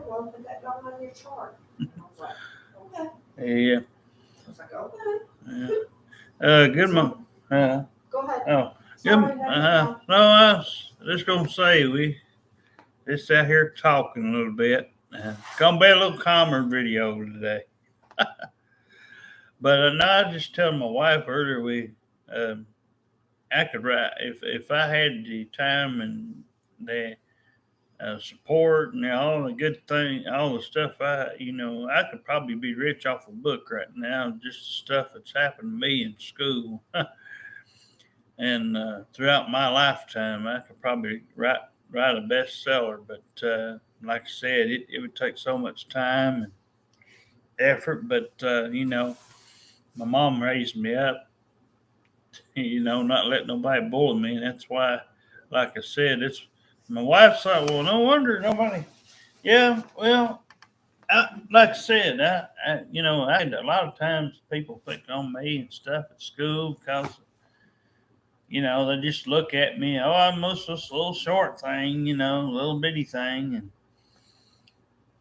well, put that down on your chart. And I was like, okay. Yeah. I was like, okay. Good mom. Go ahead. Oh, Sorry, good. no. No, I was just gonna say we just out here talking a little bit. Gonna be a little calmer video today. But no, I just telling my wife earlier um, I could write if I had the time and the support and all the good thing, all the stuff I could probably be rich off a book right now. Just the stuff that's happened to me in school. And throughout my lifetime, I could probably write a bestseller. But like I said, it would take so much time and effort. But my mom raised me up, not letting nobody bully me. And that's why, like I said, it's my wife's like, well, no wonder nobody. Yeah, well, like I said, I had a lot of times people pick on me and stuff at school because they just look at me. Oh, I'm just this little short thing, little bitty thing,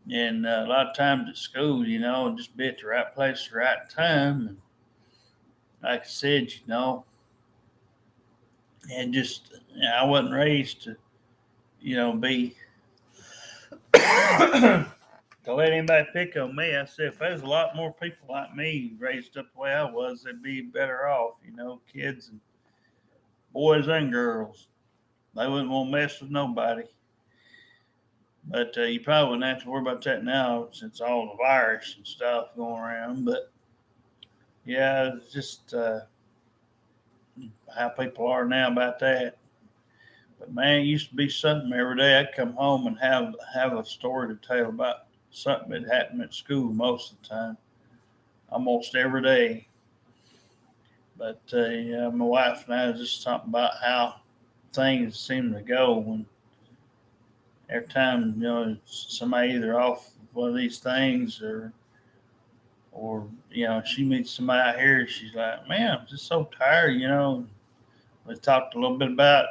and a lot of times at school, just be at the right place, at the right time. And like I said, and just I wasn't raised to, be to let anybody pick on me. I said if there's a lot more people like me raised up the way I was, they'd be better off. Kids and boys and girls, they wouldn't want to mess with nobody. But you probably wouldn't have to worry about that now since all the virus and stuff going around. But yeah, it's just how people are now about that. But man, it used to be something every day. I'd come home and have a story to tell about something that happened at school most of the time, almost every day. But yeah, my wife and I was just talking about how things seem to go when every time somebody either off one of these things or she meets somebody out here, she's like, man, I'm just so tired. We talked a little bit about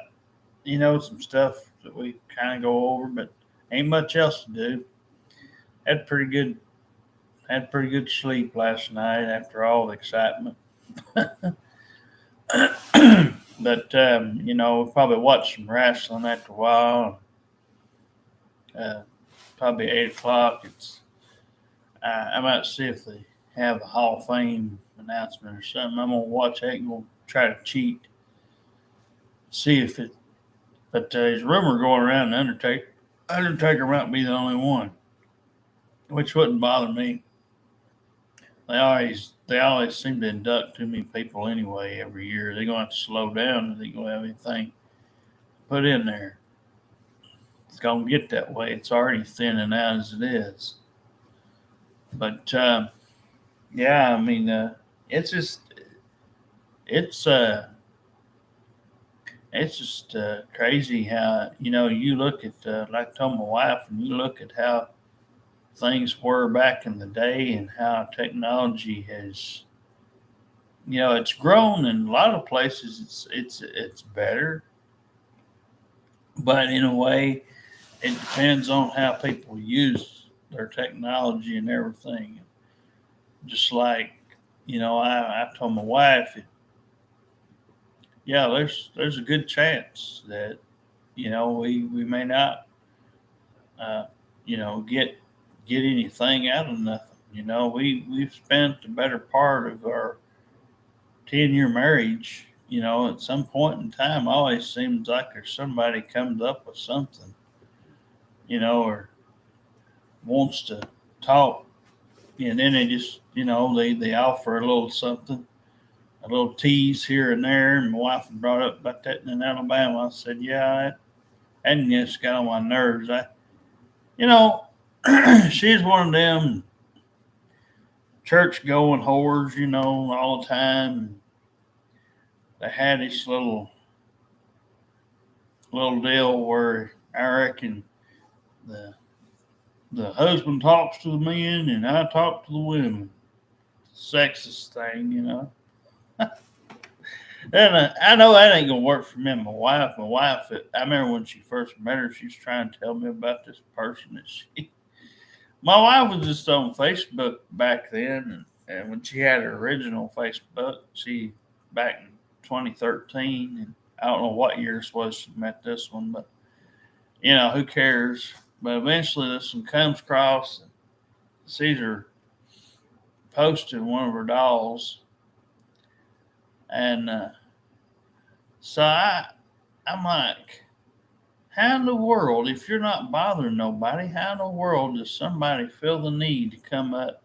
some stuff that we kind of go over, but ain't much else to do. Had pretty good had pretty good sleep last night after all the excitement. But we'll probably watch some wrestling after a while. Uh, Probably 8 o'clock. I might see if they have a Hall of Fame announcement or something. I'm gonna watch that and gonna try to cheat, see if it. But there's rumor going around the Undertaker might be the only one, which wouldn't bother me. They always seem to induct too many people anyway every year. They're gonna have to slow down if they're gonna have anything put in there. It's gonna get that way. It's already thinning out as it is. But yeah, I mean, it's just it's uh it's just crazy how you look at like I told my wife, and you look at how things were back in the day and how technology has it's grown in a lot of places. It's better, but in a way, it depends on how people use their technology and everything. Just like I told my wife, yeah, there's a good chance that we may not uh, get anything out of nothing. We've spent the better part of our 10-year marriage. At some point in time, always seems like there's somebody comes up with something, or wants to talk, and then they just they offer a little something, a little tease here and there. And my wife brought up about that in Alabama. I said, yeah, and just got on my nerves. You know, she's one of them church going whores, all the time. They had this little deal where I reckon the the husband talks to the men and I talk to the women. Sexist thing. And I know that ain't gonna work for me and my wife. My wife, I remember when she first met her, she was trying to tell me about this person that she my wife was just on Facebook back then, and when she had her original Facebook, she back in 2013, and I don't know what years was she met this one, but who cares? But eventually, this one comes across, and sees her posting one of her dolls, and so I'm like, how in the world, if you're not bothering nobody, how in the world does somebody feel the need to come up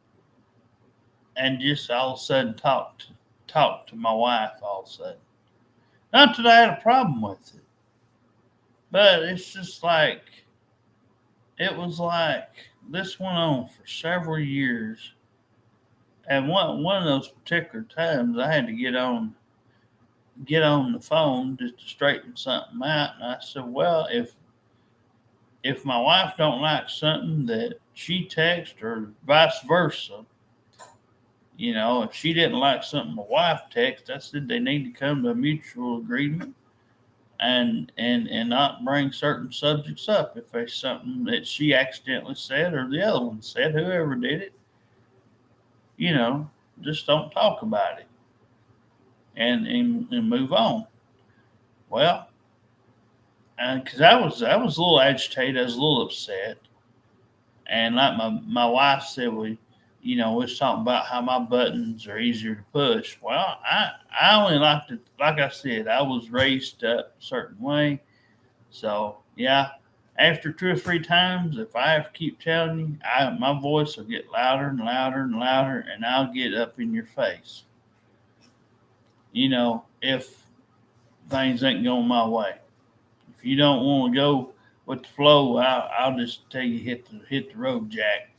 and just all of a sudden talk to my wife all of a sudden? Not that I had a problem with it, but it's just like it was like this went on for several years, and one of those particular times I had to get on the phone just to straighten something out, and I said, well, if my wife don't like something that she texts or vice versa, if she didn't like something my wife texts, I said they need to come to a mutual agreement and not bring certain subjects up. If there's something that she accidentally said or the other one said, whoever did it, just don't talk about it and move on. Well, because I was a little agitated, I was a little upset, and like my wife said, we was talking about how my buttons are easier to push. Well, I only liked it, like I said, I was raised up a certain way, so yeah. After 2 or 3 times, if I have to keep telling you, my voice will get louder and louder and louder, and I'll get up in your face. If things ain't going my way. If you don't want to go with the flow, I'll just tell you hit the road, Jack.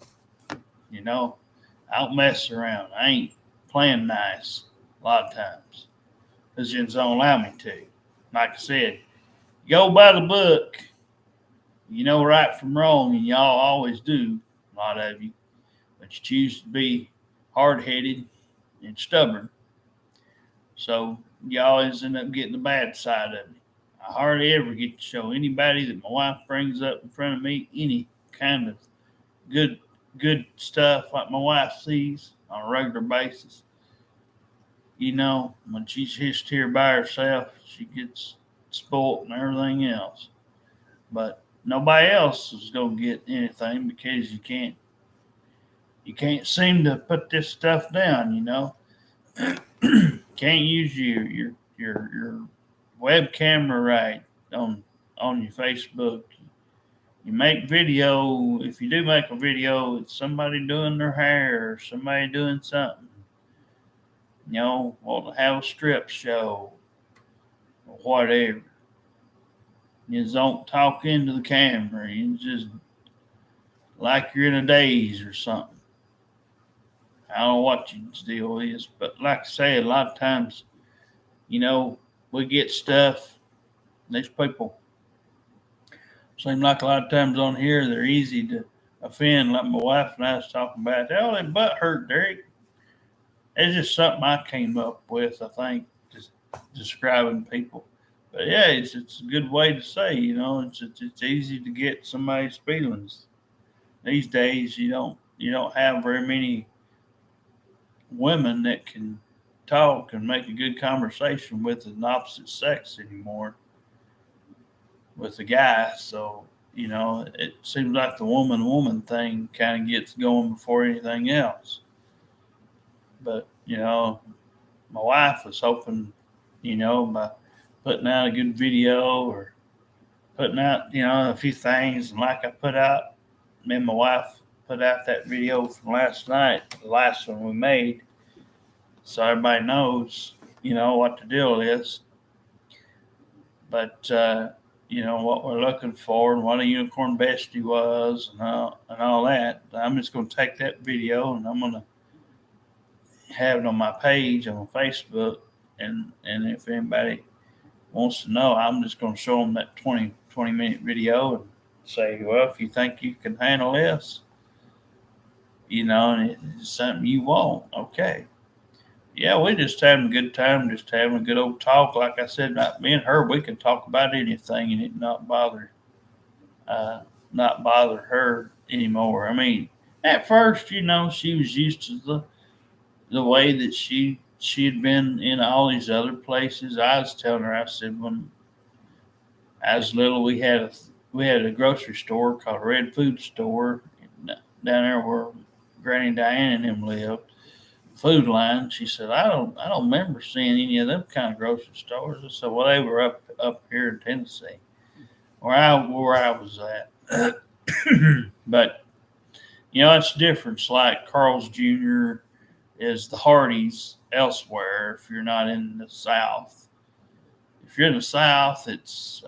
I don't mess around. I ain't playing nice a lot of times. Because you don't allow me to. Like I said, go by the book. You know right from wrong, and y'all always do, a lot of you. But you choose to be hard-headed and stubborn. So you always end up getting the bad side of it. I hardly ever get to show anybody that my wife brings up in front of me any kind of good stuff like my wife sees on a regular basis. When she's just here by herself, she gets spoiled and everything else. But nobody else is gonna get anything because you can't seem to put this stuff down. Can't use your web camera right on your Facebook. You make video. If you do make a video, it's somebody doing their hair or somebody doing something. Want to have a strip show or whatever. You just don't talk into the camera. You just like you're in a daze or something. I don't know what your deal is, but like I say, a lot of times, we get stuff. These people seem like a lot of times on here, they're easy to offend. Like my wife and I was talking about, oh, their butt hurt, Derek. It's just something I came up with, I think, just describing people. But yeah, it's a good way to say, it's easy to get somebody's feelings. These days, you don't have very many women that can talk and make a good conversation with an opposite sex anymore with the guy. So, it seems like the woman thing kind of gets going before anything else. But, my wife was hoping, by putting out a good video or putting out, a few things. And like I put out, me and my wife put out that video from last night, the last one we made. So everybody knows, what the deal is. But, what we're looking for and what a unicorn bestie was and all that. I'm just going to take that video and I'm going to have it on my page on Facebook. And if anybody wants to know, I'm just going to show them that 20-minute video and say, well, if you think you can handle this, and it's something you want, okay. Yeah, we're just having a good time, just having a good old talk. Like I said, me and her, we can talk about anything and it not bother her anymore. I mean, at first, she was used to the way that she had been in all these other places. I was telling her, I said, when I was little, we had a grocery store called Red Food Store down there where Granny Diane and them lived. Food Line. She said, I don't remember seeing any of them kind of grocery stores. I said, well, they were up here in Tennessee, where I was at. But it's different. It's like Carl's Jr. is the Hardee's elsewhere. If you're not in the South, if you're in the South, it's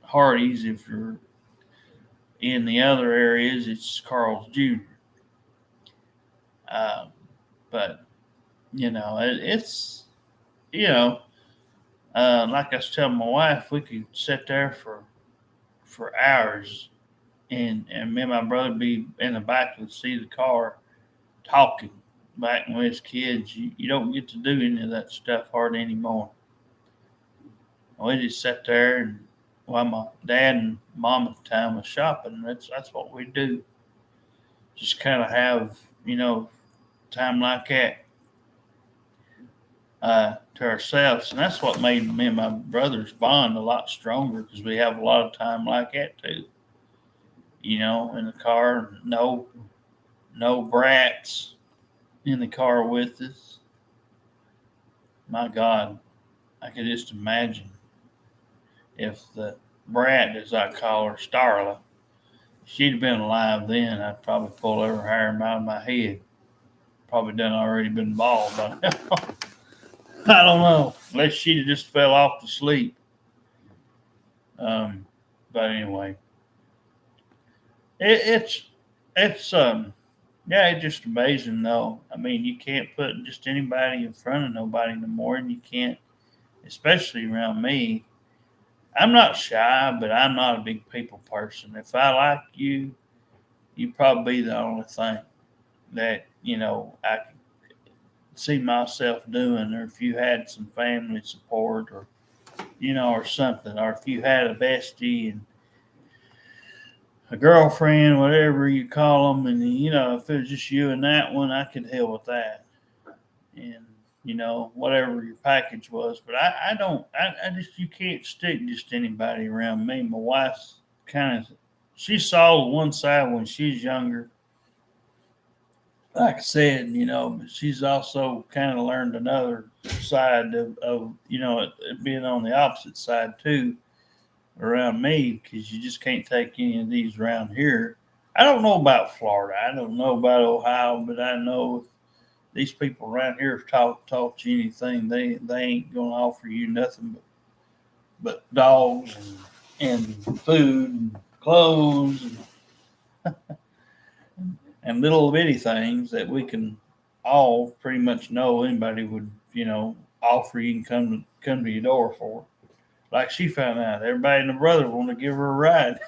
Hardee's. If you're in the other areas, it's Carl's Jr. But it's like I was telling my wife, we could sit there for hours, and me and my brother be in the back of the seat of the car talking. Back when we was kids, you don't get to do any of that stuff hardly anymore. We just sat there, and while my dad and mom at the time was shopping, that's what we do. Just kind of have time like that to ourselves, and that's what made me and my brother's bond a lot stronger because we have a lot of time like that too. In the car, no brats in the car with us. My God, I could just imagine if the brat, as I call her, Starla, if she'd have been alive then, I'd probably pull her hair out of my head. Probably done already been bald by now. I don't know, unless she'd have just fell off to sleep. But anyway, it's it's just amazing though. I mean, you can't put just anybody in front of nobody no more, and you can't, especially around me. I'm not shy, but I'm not a big people person. If I like you, you probably be the only thing that I can see myself doing, or if you had some family support, or or something, or if you had a bestie and a girlfriend, whatever you call them, and if it was just you and that one, I could deal with that, and whatever your package was. But I don't, I just you can't stick just anybody around me. My wife's she saw the one side when she's younger. Like I said, but she's also kind of learned another side of being on the opposite side too around me, because you just can't take any of these around here. I don't know about Florida. I don't know about Ohio, but I know these people around here have taught you anything, they ain't gonna offer you nothing but dogs and food and clothes and little bitty things that we can all pretty much know anybody would, offer you and come to your door for. Like she found out, everybody and the brother want to give her a ride.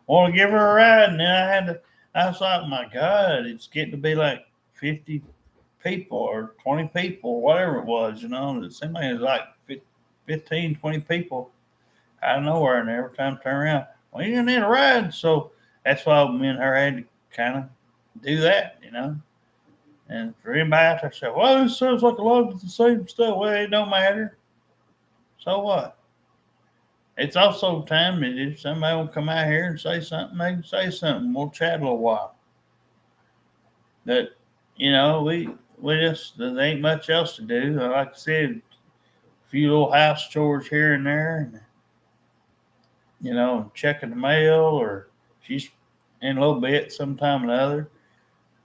Want to give her a ride, and then I was like, my God, it's getting to be like 50 people or 20 people, whatever it was, It seemed like it was like 15, 20 people out of nowhere, and every time I turn around, well, you're going to need a ride. So that's why me and her had to kind of do that, And for anybody out there say, well, this sounds like a lot of the same stuff. Well, it don't matter. So what? It's also time that if somebody will come out here and say something, they can say something. We'll chat a little while. That, we just, there ain't much else to do. Like I said, a few little house chores here and there, and, checking the mail, or she's in a little bit, sometime or other.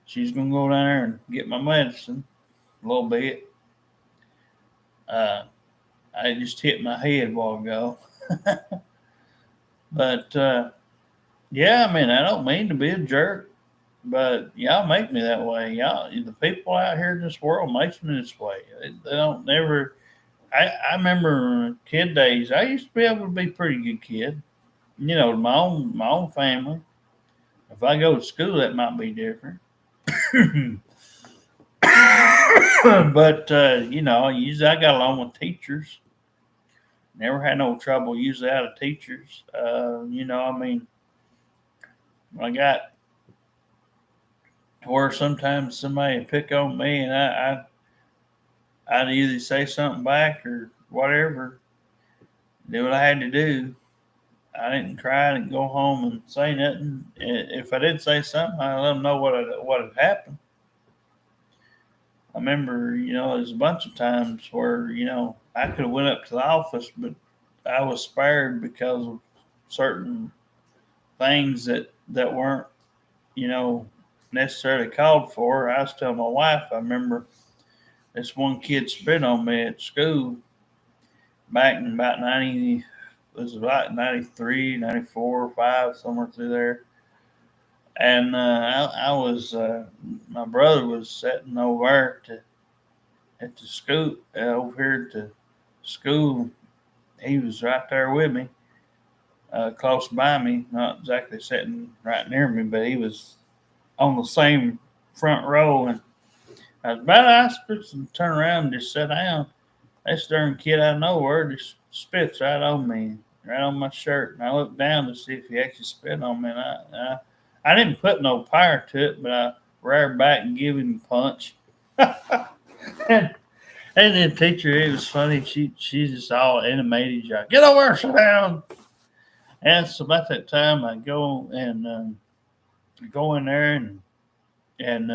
She's going to go down there and get my medicine a little bit. I just hit my head a while ago. But, yeah, I mean, I don't mean to be a jerk, but y'all make me that way. Y'all, the people out here in this world makes me this way. They don't never. I remember kid days. I used to be able to be a pretty good kid. My own family. If I go to school, that might be different. But usually I got along with teachers. Never had no trouble usually out of teachers. I mean, I got to where sometimes somebody would pick on me, and I'd either say something back or whatever, do what I had to do. I didn't cry, I didn't go home and say nothing. If I did say something, I let them know what had happened. I remember, there's a bunch of times where, I could have went up to the office, but I was spared because of certain things that weren't, necessarily called for. I was telling my wife, I remember this one kid spit on me at school back in about 90, it was about 93, 94, 5, somewhere through there. And I was, my brother was sitting over at the school, over here at the school. He was right there with me, close by me, not exactly sitting right near me, but he was on the same front row. And I was about to turn around and just sit down. This darn kid out of nowhere just spits right on me, right on my shirt. And I looked down to see if he actually spit on me. And I didn't put no fire to it, but I reared back and gave him a punch. and the teacher, it was funny. She's just all animated. She's like, get over there, sit down. And so about that time, I go and go in there and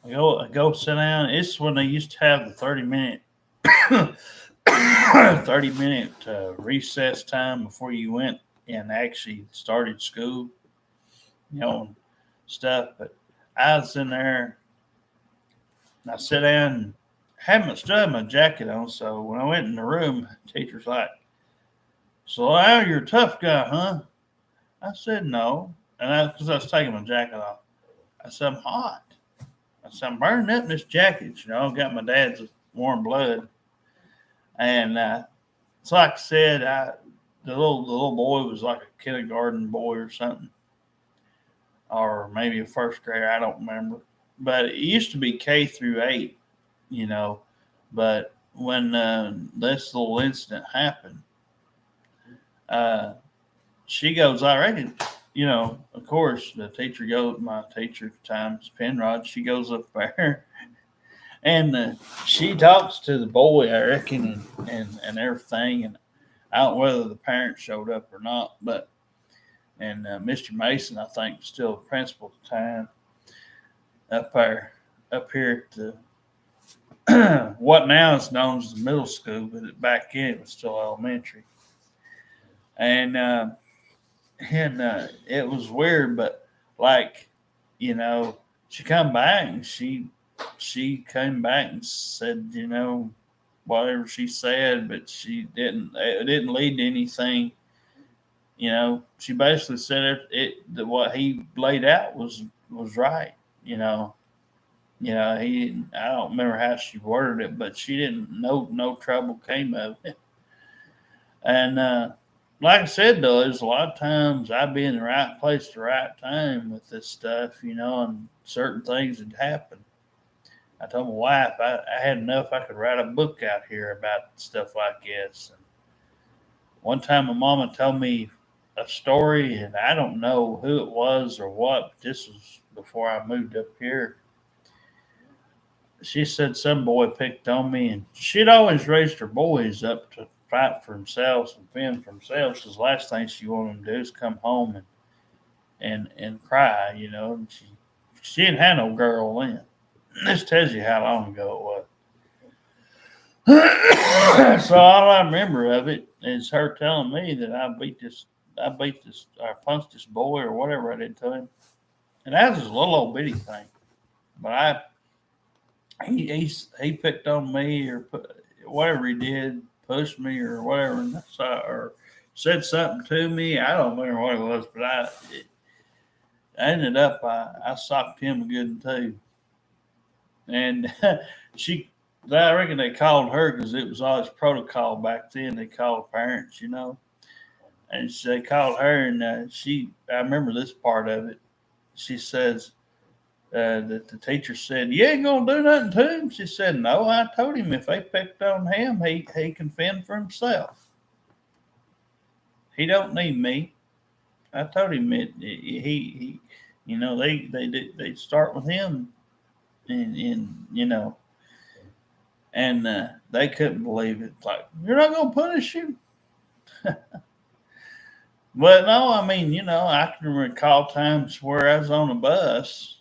I go sit down. It's when they used to have the 30-minute 30-minute recess time before you went and actually started school, and stuff. But I was in there and I sat down and still had my jacket on. So when I went in the room, the teacher's like, so Al, you're a tough guy, huh? I said no. And because I was taking my jacket off. I said, I'm hot. I said, I'm burning up in this jacket. Got my dad's warm blood. And so like I said, the little boy was like a kindergarten boy or something. Or maybe a first grader, I don't remember. But it used to be K through 8, But when this little incident happened, she goes, I reckon, of course, my teacher at the time is Penrod. She goes up there and she talks to the boy, I reckon, and everything. And I don't know whether the parents showed up or not, but, and Mr. Mason, I think, was still the principal at the time up here at the, what now is known as the middle school, but back then it was still elementary. And it was weird, but like, she come back and she came back and said, whatever she said, but it didn't lead to anything. She basically said that what he laid out was right. He I don't remember how she worded it, but she didn't no trouble came of it. And like I said, though, there's a lot of times I'd be in the right place at the right time with this stuff, and certain things had happened. I told my wife I had enough. I could write a book out here about stuff like this. And one time my mama told me a story, and I don't know who it was or what, but this was before I moved up here. She said some boy picked on me, and she'd always raised her boys up to fight for themselves and fend for themselves. Because the last thing she wanted them to do is come home and cry. And she didn't have no girl then. This tells you how long ago it was. So all I remember of it is her telling me that I punched this boy or whatever I did to him. And that was a little old bitty thing. But he picked on me or whatever he did, pushed me or whatever, or said something to me. I don't remember what it was, but I ended up, I socked him a good one too. And I reckon they called her because it was always protocol back then. They called parents, and they called her, and I remember this part of it. She says that the teacher said, "You ain't gonna do nothing to him." She said, "No, I told him if they picked on him, he can fend for himself. He don't need me." I told him he you know, they start with him, and you know, and they couldn't believe it. It's like, you're not gonna punish him. But no, I mean, you know, I can recall times where I was on a bus.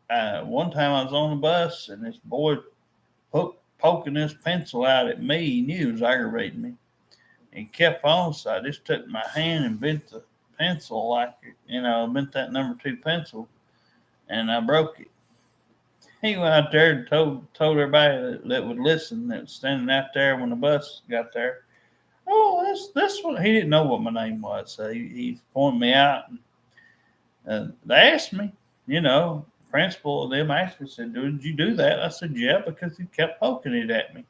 One time I was on the bus and this boy poking his pencil out at me. He knew he was aggravating me. He kept on, so I just took my hand and bent the pencil like, you know, bent that number two pencil, and I broke it. He went out there and told everybody that would listen, that was standing out there when the bus got there. Oh, that's what he didn't know what my name was, so he pointed me out. And they asked me, you know, principal of them asked me, said, "Did you do that?" I said, "Yeah," because he kept poking it at me,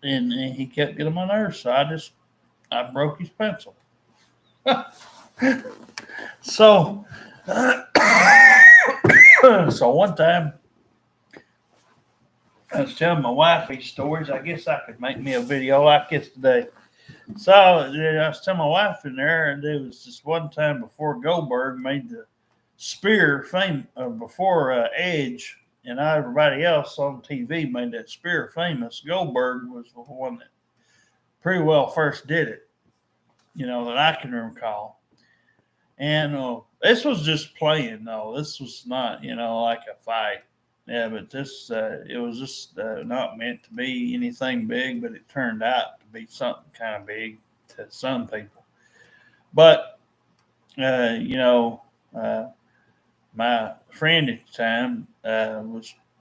and he kept getting on my nerves. So I broke his pencil. So, so one time I was telling my wife these stories. I guess I could make me a video like this today. So I was telling my wife in there, and there was this one time before Goldberg made the spear fame, before Edge and everybody else on TV made that spear famous. Goldberg was the one that pretty well first did it, you know, that I can recall. And this was just playing, though. This was not, you know, like a fight. Yeah, but this, it was just not meant to be anything big, but it turned out to be something kind of big to some people. But, you know, my friend at the time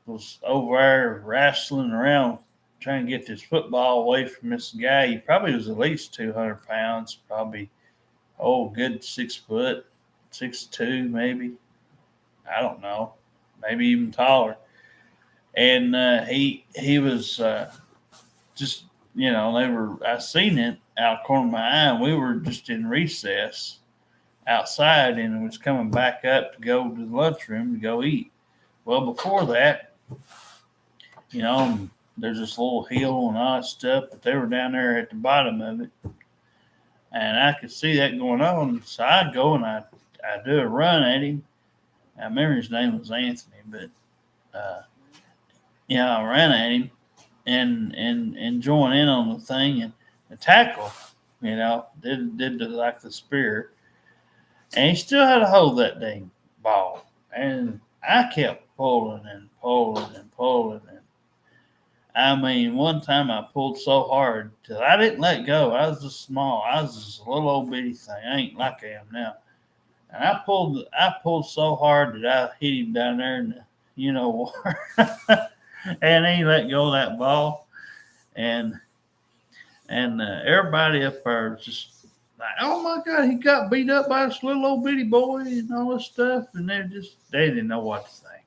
was over there wrestling around trying to get this football away from this guy. He probably was at least 200 pounds, probably, good 6 foot, 6'2", maybe. I don't know, maybe even taller. And he was just, you know, I seen it out the corner of my eye, and we were just in recess outside, and was coming back up to go to the lunchroom to go eat. Well, before that, you know, there's this little hill and all that stuff, but they were down there at the bottom of it, and I could see that going on. So I'd go and I do a run at him. I remember his name was Anthony, but I ran at him and joined in on the thing, and the tackle, you know, did like the spear, and he still had to hold that dang ball, and I kept pulling and pulling and pulling, and I mean, one time I pulled so hard till I didn't let go. I was just small. I was just a little old bitty thing. I ain't like I am now. And I pulled so hard that I hit him down there in the, you know, and he let go of that ball, and everybody up there was just like, "Oh my God, he got beat up by this little old bitty boy," and all this stuff, and they didn't know what to think.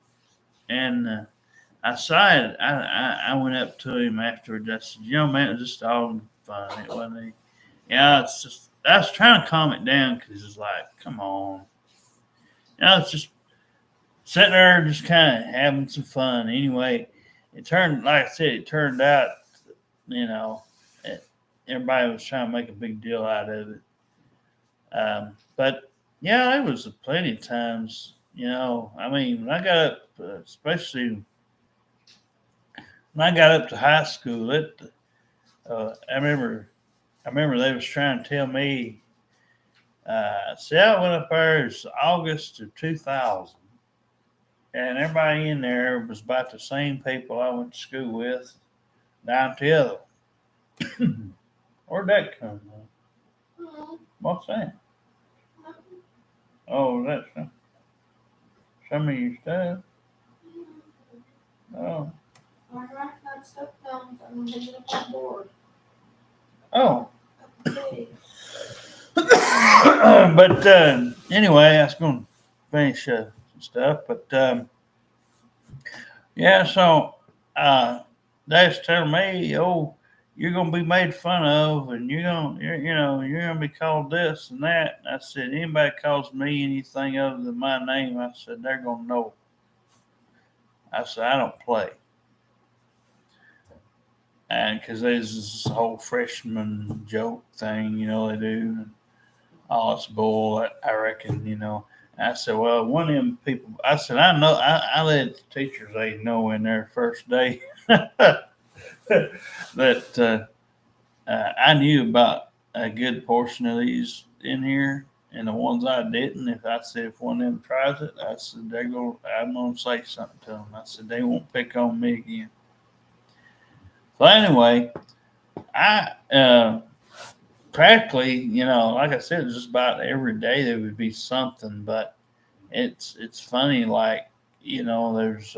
And I decided, I went up to him afterwards. I said, "You know, man, it was just all fun. It wasn't any, yeah, it's just." I was trying to calm it down because it's like, come on. You know, it's just sitting there just kind of having some fun. Anyway, like I said, it turned out, you know, everybody was trying to make a big deal out of it. But yeah, there was plenty of times, you know, I mean, when I got up, especially when I got up to high school, I remember they was trying to tell me, see, I went up there, it's August of 2000, and everybody in there was about the same people I went to school with down to the other. Where'd that come from? What's that? Oh, that's some of your stuff. Oh. I write that stuff down, I'm gonna get it up on board. Oh. Okay. But anyway, I was going to finish some stuff. But yeah, so that's telling me, "Oh, you're going to be made fun of, and you're going to be called this and that." And I said, "Anybody calls me anything other than my name," I said, "they're going to know." I said, "I don't play." And because there's this whole freshman joke thing, you know, they do. Oh, it's bull. I reckon, I said, well, one of them people, I said, I know, I let the teachers they know in their first day that I knew about a good portion of these in here, and the ones I didn't. If I said if one of them tries it, I said I'm gonna say something to them. I said they won't pick on me again. So anyway, I practically, like I said, just about every day there would be something. But it's funny, like there's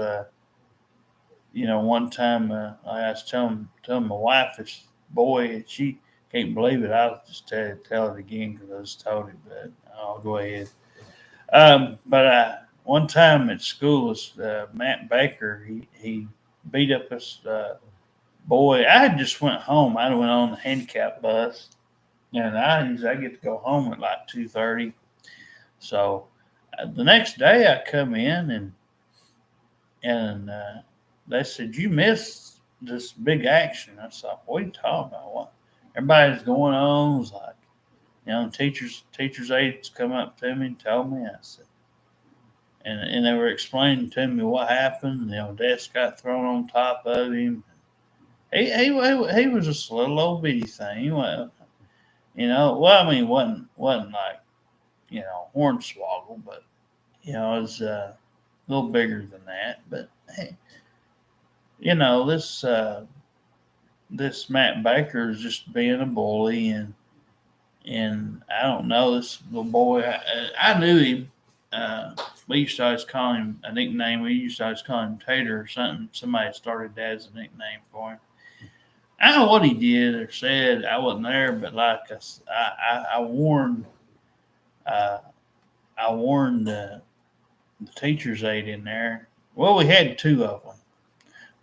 one time I was telling my wife this boy, and she can't believe it. I'll just tell it again because I just told it, but I'll go ahead. But one time at school, Matt Baker, he beat up this boy. I had just went home. I went on the handicap bus, and I get to go home at like 2:30. So the next day I come in and they said you missed this big action. I said, what are you talking about? What everybody's going on? It was like, teachers aides come up to me and told me. I said, and they were explaining to me what happened. Desk got thrown on top of him. He was just a little old bitty thing. Well, I mean, wasn't like hornswoggle, but it was a little bigger than that. But hey, this Matt Baker is just being a bully, and I don't know this little boy. I knew him. We used to always call him a nickname. We used to always call him Tater or something. Somebody started that as a nickname for him. I don't know what he did or said. I wasn't there, but like I warned, the teacher's aide in there. Well, we had two of them,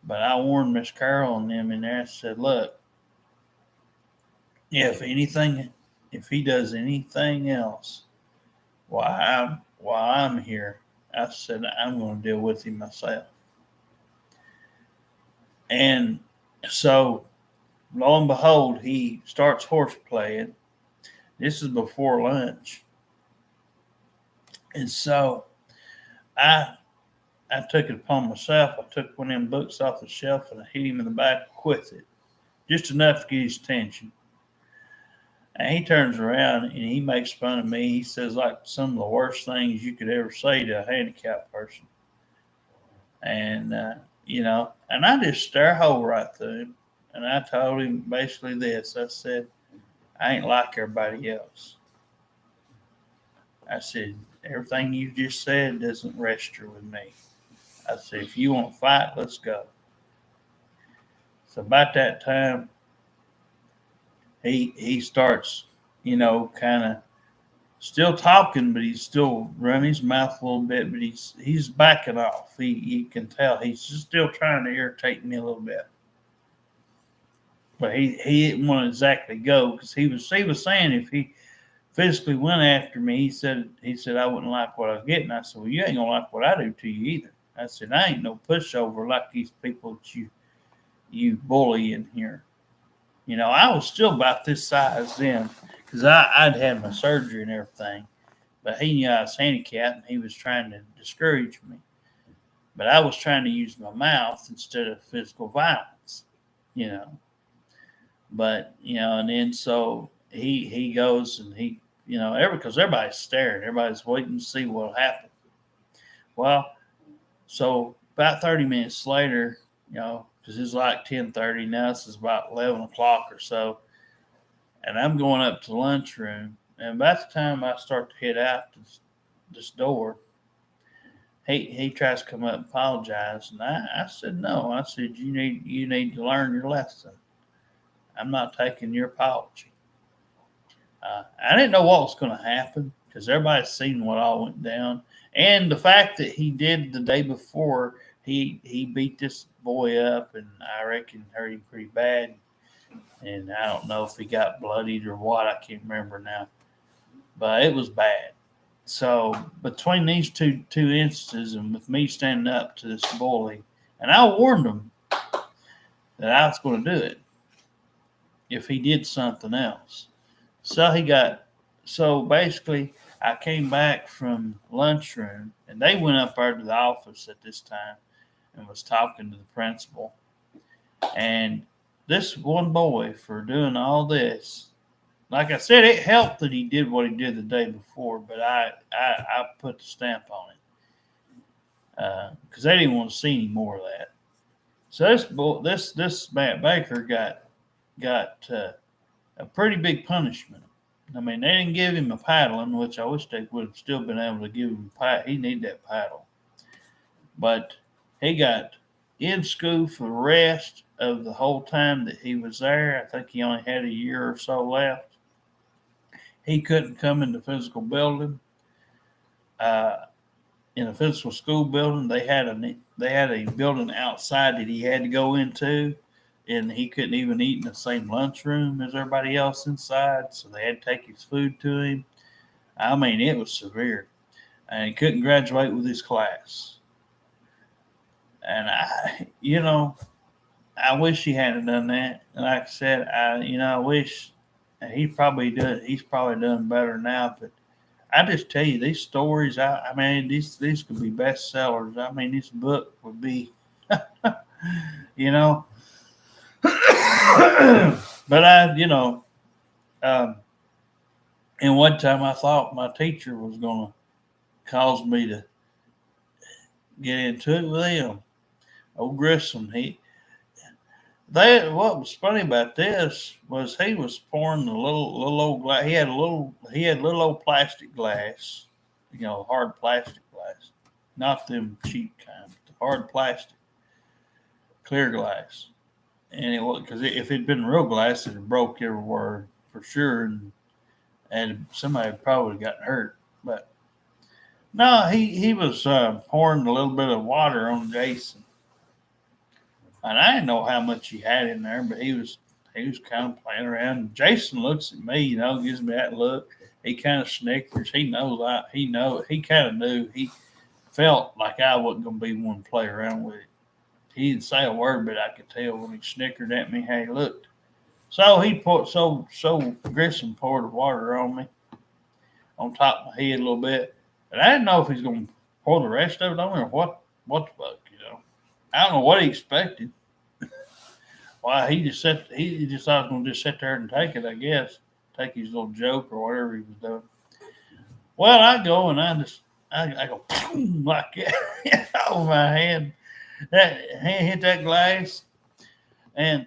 but I warned Miss Carol and them in there. I said, "Look, if he does anything else while I'm here, I said I'm going to deal with him myself." And so, lo and behold, he starts horseplaying. This is before lunch, and so I took it upon myself. I took one of them books off the shelf and I hit him in the back with it, just enough to get his attention. And he turns around and he makes fun of me. He says like some of the worst things you could ever say to a handicapped person. And and I just stare a hole right through him. And I told him basically this. I said, I ain't like everybody else. I said, everything you just said doesn't register with me. I said, if you want to fight, let's go. So about that time, he starts, kind of still talking, but he's still running his mouth a little bit, but he's backing off. You can tell he's just still trying to irritate me a little bit. But he didn't want to exactly go because he was saying if he physically went after me, he said I wouldn't like what I was getting. I said, well, you ain't gonna like what I do to you either. I said, I ain't no pushover like these people that you bully in here. I was still about this size then because I'd had my surgery and everything. But he knew I was handicapped and he was trying to discourage me. But I was trying to use my mouth instead of physical violence, But, and then so he goes and he, because everybody's staring, everybody's waiting to see what'll happen. Well, so about 30 minutes later, because it's like 10:30 now, this is about 11 o'clock or so, and I'm going up to the lunchroom, and by the time I start to head out this door, he tries to come up and apologize, and I said no. I said you need to learn your lesson. I'm not taking your apology. I didn't know what was going to happen because everybody's seen what all went down. And the fact that he did the day before, he beat this boy up, and I reckon hurt him pretty bad. And I don't know if he got bloodied or what. I can't remember now. But it was bad. So between these two instances and with me standing up to this bully, and I warned him that I was going to do it if he did something else. So he got so basically, I came back from lunchroom, and they went up there to the office at this time and was talking to the principal. And this one boy, for doing all this, like I said, it helped that he did what he did the day before, but I put the stamp on it because they didn't want to see any more of that. So this Matt Baker got a pretty big punishment. I mean, they didn't give him a paddling, which I wish they would have still been able to give him a paddle. He needed that paddle. But he got in school for the rest of the whole time that he was there. I think he only had a year or so left. He couldn't come in the physical building. In a physical school building, they had a building outside that he had to go into, and he couldn't even eat in the same lunchroom as everybody else inside, so they had to take his food to him. I mean, it was severe, and he couldn't graduate with his class. And I wish he hadn't done that. And like I said, I wish he's probably done better now. But I just tell you, these stories, I mean, these could be bestsellers. I mean, this book would be, you know. But and one time I thought my teacher was going to cause me to get into it with him. Old Grissom, what was funny about this was he was pouring the little old glass. He had little old plastic glass, hard plastic glass, not them cheap kind, but the hard plastic, clear glass. And it was because if it'd been real glass, it'd broke everywhere for sure, and somebody probably gotten hurt. But no, he was pouring a little bit of water on Jason, and I didn't know how much he had in there, but he was kind of playing around. Jason looks at me, gives me that look. He kind of snickers. He kind of knew. He felt like I wasn't going to be one to play around with it. He didn't say a word, but I could tell when he snickered at me how he looked. So Grissom poured the water on me, on top of my head a little bit. But I didn't know if he was going to pour the rest of it on me or what the fuck, I don't know what he expected. Why he just thought I was going to just sit there and take it, I guess. Take his little joke or whatever he was doing. Well, I go and I go like that over my head. That hand hit that glass, and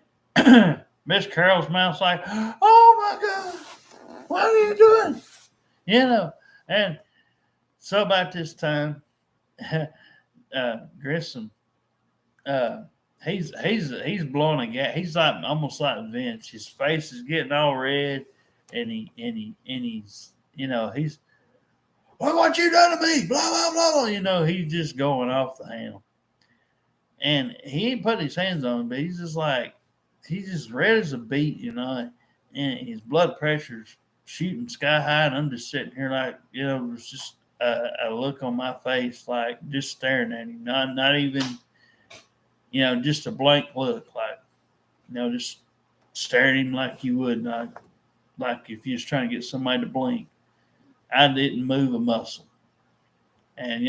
Miss Carol's mouth's like, "Oh my God, what are you doing?" And so about this time, Grissom, he's blowing a gas. He's like almost like Vince. His face is getting all red, and he's he's what you done to me? Blah blah blah. He's just going off the handle. And he ain't putting his hands on him, but he's just red as a beet, and his blood pressure's shooting sky high, and I'm just sitting here like, there's just a look on my face, like just staring at him, not even, just a blank look, like, just staring at him like you would, like if you was trying to get somebody to blink. I didn't move a muscle, and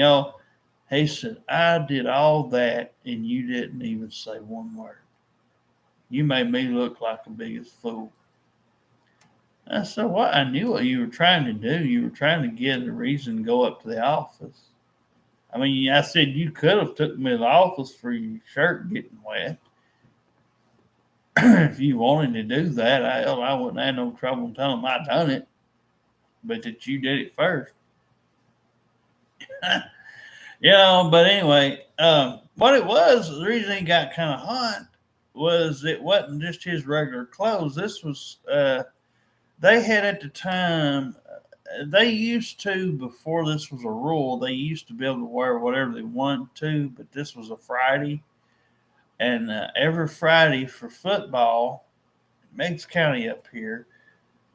he said, "I did all that, and you didn't even say one word. You made me look like the biggest fool." I said, "What? I knew what you were trying to do. You were trying to get a reason to go up to the office. I mean, I said you could have took me to the office for your shirt getting wet. If you wanted to do that, I wouldn't have no trouble telling them I done it, but that you did it first." But anyway, what it was, the reason he got kind of hot was it wasn't just his regular clothes. This was, they had at the time, they used to, before this was a rule, they used to be able to wear whatever they wanted to, but this was a Friday. And every Friday for football, Meigs County up here,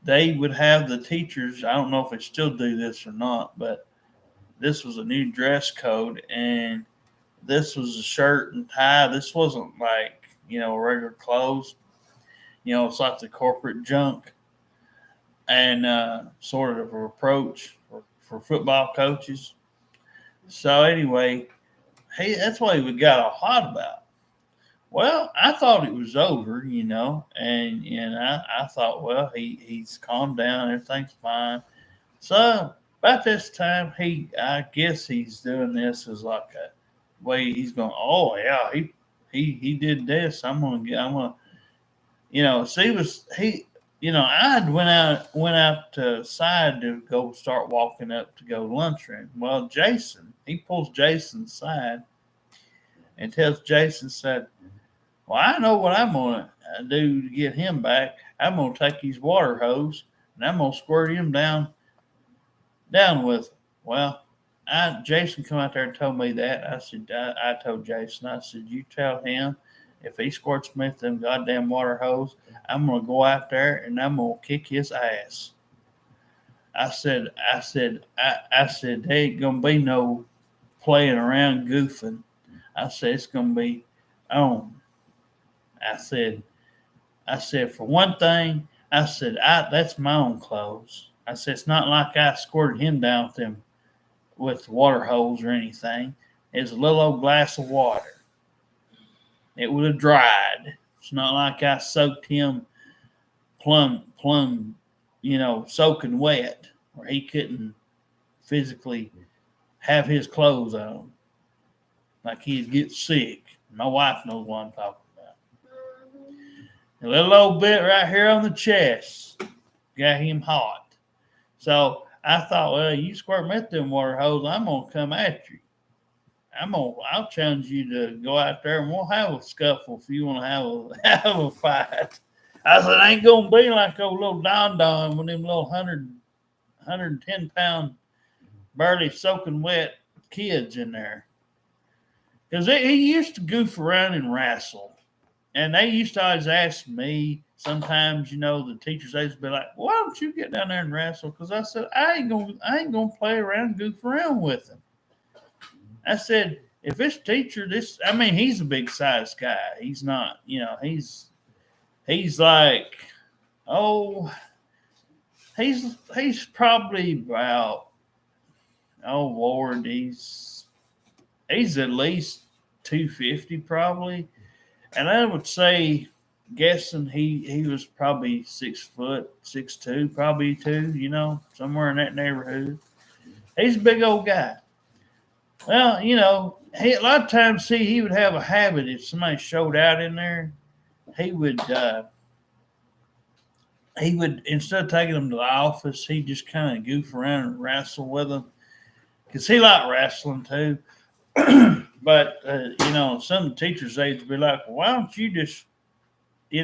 they would have the teachers, I don't know if they still do this or not, but this was a new dress code, and this was a shirt and tie. This wasn't like, regular clothes. It's like the corporate junk. and sort of a reproach for football coaches. So anyway, that's what we got all hot about. Well, I thought it was over, and I thought, well, he's calmed down, everything's fine. So about this time, I guess he's doing this as like a way he's going. Oh yeah, he did this. I'm gonna, So I had went out to side to go start walking up to go to lunchroom. Well, he pulls Jason aside and tells Jason, said, well, I know what I'm going to do to get him back. I'm going to take his water hose and I'm going to squirt him down with it. Well, Jason come out there and told me that. I said, I told Jason, I said, you tell him if he squirts me with them goddamn water hose, I'm going to go out there and I'm going to kick his ass. I said, there ain't going to be no playing around goofing. I said, it's going to be on. I said, for one thing, I said, that's my own clothes. I said, it's not like I squirted him down with water hose or anything. It's a little old glass of water. It would have dried. It's not like I soaked him plumb, soaking wet where he couldn't physically have his clothes on. Like he'd get sick. My wife knows what I'm talking about. A little old bit right here on the chest got him hot. So I thought, well, you squirt me with them water hose, I'm gonna come at you. I'll challenge you to go out there and we'll have a scuffle if you want to have a fight. I said, I ain't gonna be like old little Don with them little 110-pound, barely soaking wet kids in there. Because he used to goof around and wrestle. And they used to always ask me, sometimes, the teachers, they used to be like, why don't you get down there and wrestle? Because I said, I ain't gonna play around and goof around with him. I said, if this teacher, he's a big sized guy. He's not, he's like, he's probably about, oh Lord, he's at least 250 probably. And I would say, guessing he was probably 6 foot, 6'2", probably 2, somewhere in that neighborhood. He's a big old guy. Well, a lot of times, he would have a habit if somebody showed out in there, he would instead of taking them to the office, he'd just kind of goof around and wrestle with them because he liked wrestling too. But some of the teachers, they'd be like, well, why don't you just do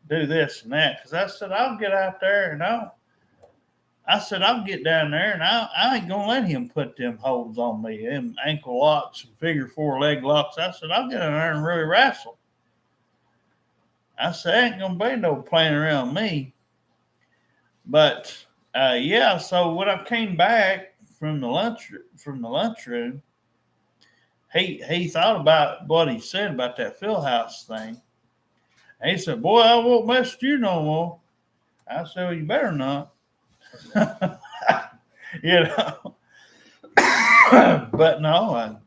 this and that? Because I said, I'll get out there and I'll get down there and I ain't gonna let him put them holds on me, them ankle locks and figure 4 leg locks. I said, I'll get in there and really wrestle. I said, ain't gonna be no playing around me. But so when I came back from the lunchroom, he thought about what he said about that Philhouse thing. And he said, boy, I won't mess with you no more. I said, well, you better not. But no,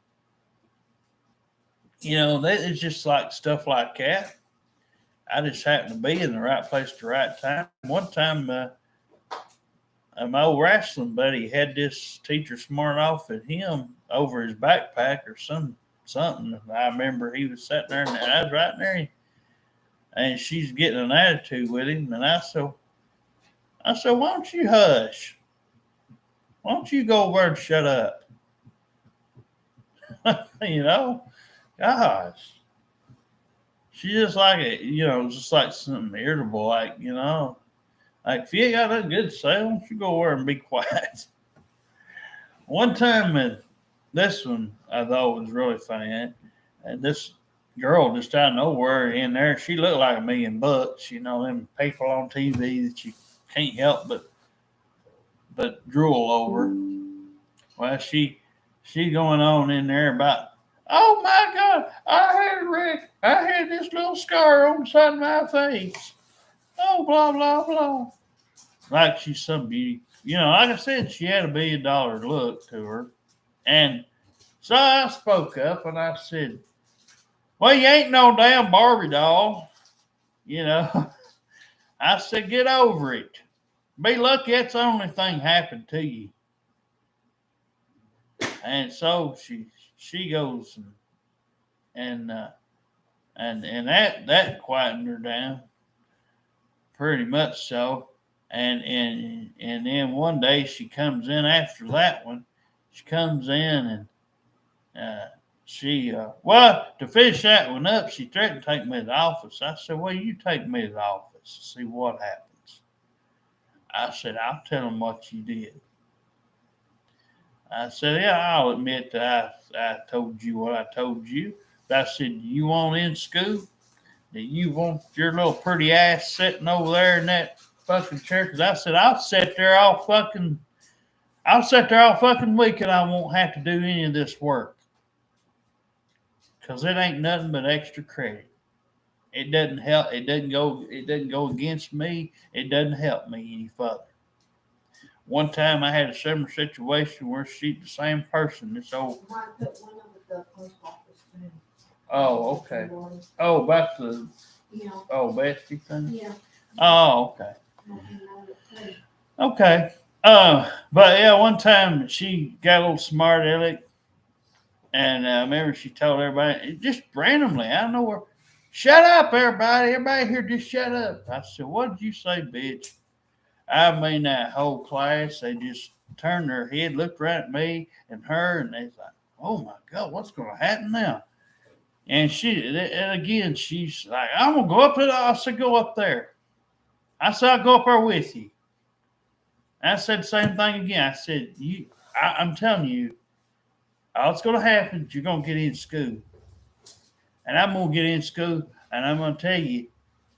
it's just like stuff like that. I just happened to be in the right place at the right time. One time, my old wrestling buddy had this teacher smart off at him over his backpack or something. I remember he was sitting there and I was right there and she's getting an attitude with him. And I said, why don't you hush? Why don't you go over and shut up? Gosh. She just like it, just like something irritable, like if you ain't got nothing good to say, why don't you go over and be quiet? One time, this one I thought was really funny. And this girl just out of nowhere in there, she looked like $1,000,000, them people on TV that you can't help but drool over. Well, she going on in there about, oh my God, I had this little scar on the side of my face. Oh, blah, blah, blah. like she's some beauty. Like I said, she had $1 billion look to her. And so I spoke up and I said, well, you ain't no damn Barbie doll. I said, get over it. Be lucky that's the only thing happened to you. And so she goes and that quietened her down pretty much so. And then one day she comes in after that one. She comes in and to finish that one up, she threatened to take me to the office. I said, well, you take me to the office and see what happens. I said, I'll tell them what you did. I said, yeah, I'll admit that I told you what I told you. But I said, you want in school? Do you want your little pretty ass sitting over there in that fucking chair? Because I said, I'll sit there all fucking week and I won't have to do any of this work. Because it ain't nothing but extra credit. It doesn't help. It doesn't go against me. It doesn't help me any further. One time I had a similar situation where she's the same person. This old. Might put one up at the post office too. Oh, okay. Oh, about the Yeah, bestie thing. yeah. Oh, okay. Might be one of it too. Okay. But yeah, one time she got a little smart aleck, and I remember she told everybody just randomly out of nowhere, "Shut up, everybody! Everybody here, just shut up." I said, "What did you say, bitch?" I mean, that whole class, they just turned their head, looked right at me and her, and they was like, "Oh my God, what's going to happen now?" And again, she's like, "I'm gonna go up there." I said, "Go up there." I said, "I'll go up there with you." I said the same thing again. I said, I'm telling you, all that's going to happen is you're going to get in school. And I'm going to get in school, and I'm going to tell you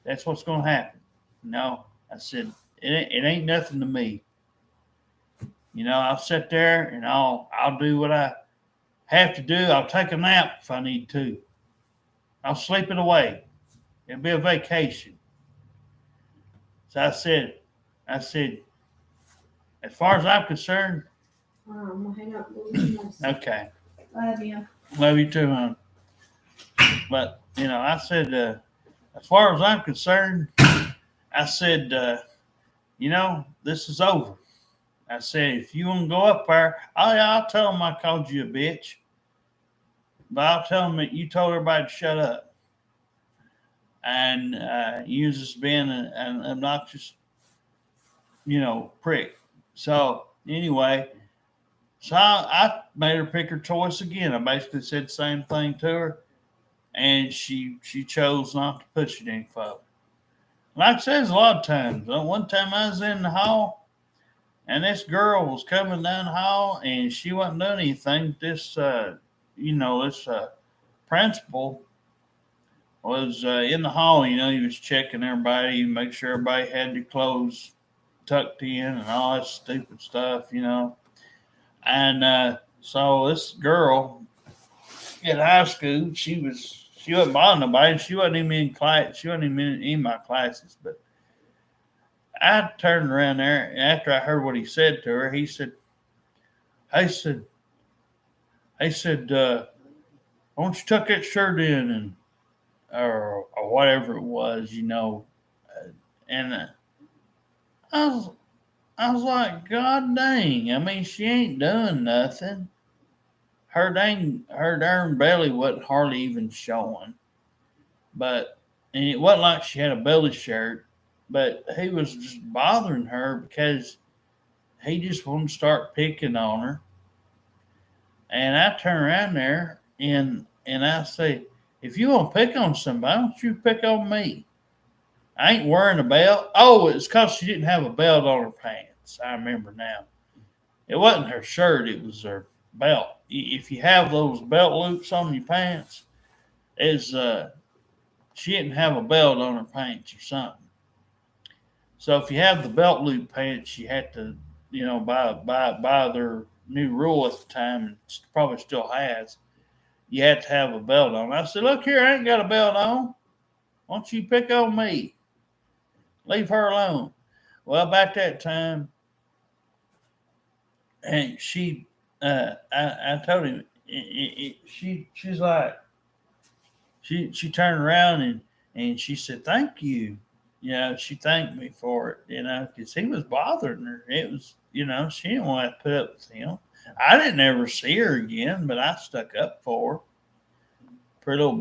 that's what's going to happen. No, I said, it ain't nothing to me. I'll sit there, and I'll do what I have to do. I'll take a nap if I need to. I'll sleep it away. It'll be a vacation. So I said, as far as I'm concerned, I'm gonna hang up. okay. Love you. Love you too, hon. But, I said, as far as I'm concerned, I said, this is over. I said, if you want to go up there, I'll tell them I called you a bitch. But I'll tell them that you told everybody to shut up. And you was just being an obnoxious, prick. So, anyway, I made her pick her choice again. I basically said the same thing to her. And she chose not to push it any further. Like I said, a lot of times. One time I was in the hall, and this girl was coming down the hall, and she wasn't doing anything. This principal was in the hall. He was checking everybody, make sure everybody had their clothes tucked in and all that stupid stuff, And so this girl in high school, she wasn't bothering nobody. She wasn't even in class. She wasn't even in my classes. But I turned around there, and after I heard what he said to her, he said, "Why don't you tuck that shirt in and or whatever it was, And I was like, God dang! I mean, she ain't doing nothing. Her darn belly wasn't hardly even showing, and it wasn't like she had a belly shirt. But he was just bothering her because he just wanted to start picking on her. And I turn around there and I say, if you want to pick on somebody, why don't you pick on me? I ain't wearing a belt. Oh, it's because she didn't have a belt on her pants. I remember now. It wasn't her shirt, it was her belt. If you have those belt loops on your pants, she didn't have a belt on her pants or something. So if you have the belt loop pants, you had to, by their new rule at the time, and probably still has, you had to have a belt on. I said, look here, I ain't got a belt on. Why don't you pick on me? Leave her alone. Well, about that time, and she, I told him, she's like, she turned around and she said, "Thank you." You know, she thanked me for it. You know, because he was bothering her. It was, you know, she didn't want to put up with him. I didn't ever see her again, but I stuck up for her. Pretty little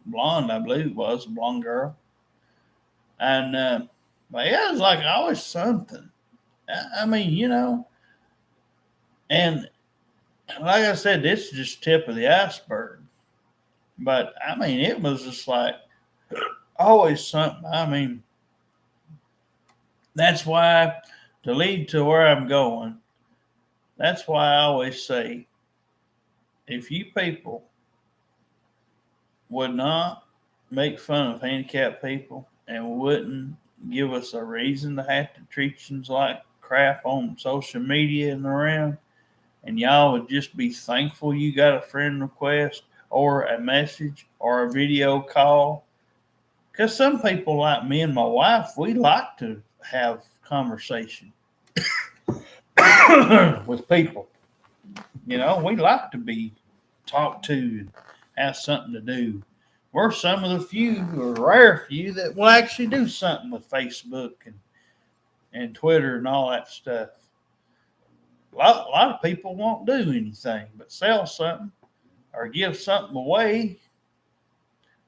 blonde, I believe it was a blonde girl. And but yeah, it was like always something. I mean, you know, and like I said, this is just tip of the iceberg. But I mean, it was just like always something. I mean, that's why to lead to where I'm going. That's why I always say, if you people would not make fun of handicapped people and wouldn't give us a reason to have to treat you like crap on social media and around, and y'all would just be thankful you got a friend request or a message or a video call. Because some people, like me and my wife, we like to have conversation with people. You know, we like to be talked to and have something to do. We're some of the few, or rare few, that will actually do something with Facebook and Twitter and all that stuff. A lot of people won't do anything but sell something or give something away,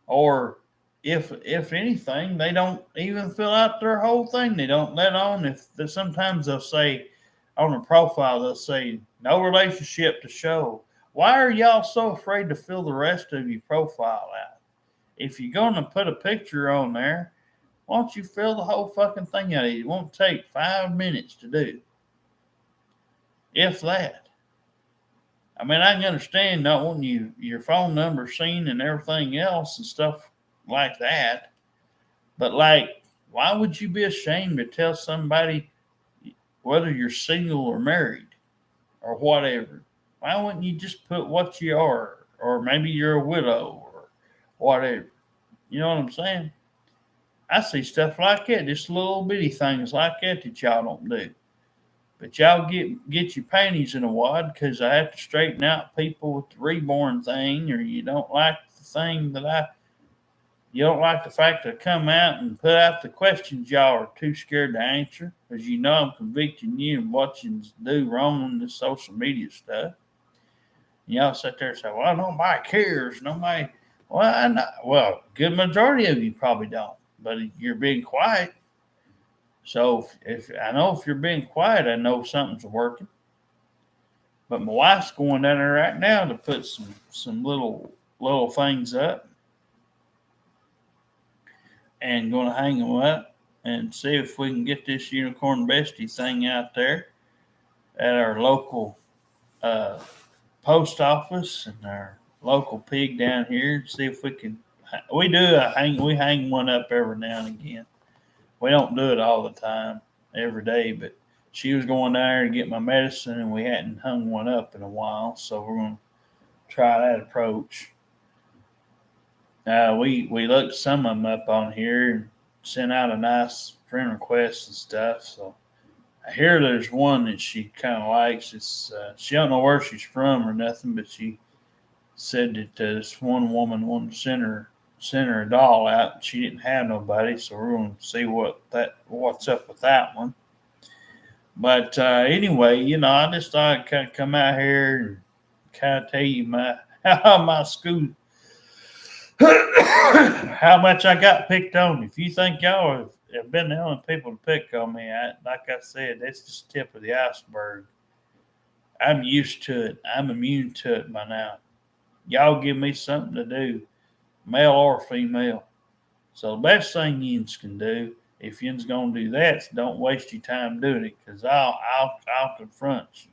or if anything, they don't even fill out their whole thing. They don't let on. Sometimes they'll say on a profile, they'll say no relationship to show. Why are y'all so afraid to fill the rest of your profile out? If you're going to put a picture on there, why don't you fill the whole fucking thing out? It won't take 5 minutes to do, if that. I mean, I can understand not wanting your phone number seen and everything else and stuff like that, but like, why would you be ashamed to tell somebody whether you're single or married or whatever? Why wouldn't you just put what you are, or maybe you're a widow or whatever? You know what I'm saying? I see stuff like that, just little bitty things like that y'all don't do. But y'all get your panties in a wad because I have to straighten out people with the reborn thing, or you don't like the thing you don't like the fact that I come out and put out the questions y'all are too scared to answer because you know I'm convicting you of what you do wrong on this social media stuff. And y'all sit there and say, well, nobody cares. Nobody, well, good majority of you probably don't, but you're being quiet. So if you're being quiet, I know something's working. But my wife's going down there right now to put some little things up, and going to hang them up and see if we can get this Unicorn Bestie thing out there at our local post office and our local pig down here. See if we can. We hang one up every now and again. We don't do it all the time, every day, but she was going down there to get my medicine, and we hadn't hung one up in a while, so we're going to try that approach. We looked some of them up on here and sent out a nice friend request and stuff. So I hear there's one that she kind of likes. It's she don't know where she's from or nothing, but she said that this one woman wanted to send her a doll out, and she didn't have nobody. So we're going to see what's up with that one. But anyway, you know, I just thought I'd kind of come out here and kind of tell you how my school. How much I got picked on. If you think y'all have been the only people to pick on me, like I said, that's just the tip of the iceberg. I'm used to it. I'm immune to it by now. Y'all give me something to do, male or female. So the best thing yins can do, if yins gonna do that, is don't waste your time doing it, because I'll confront you.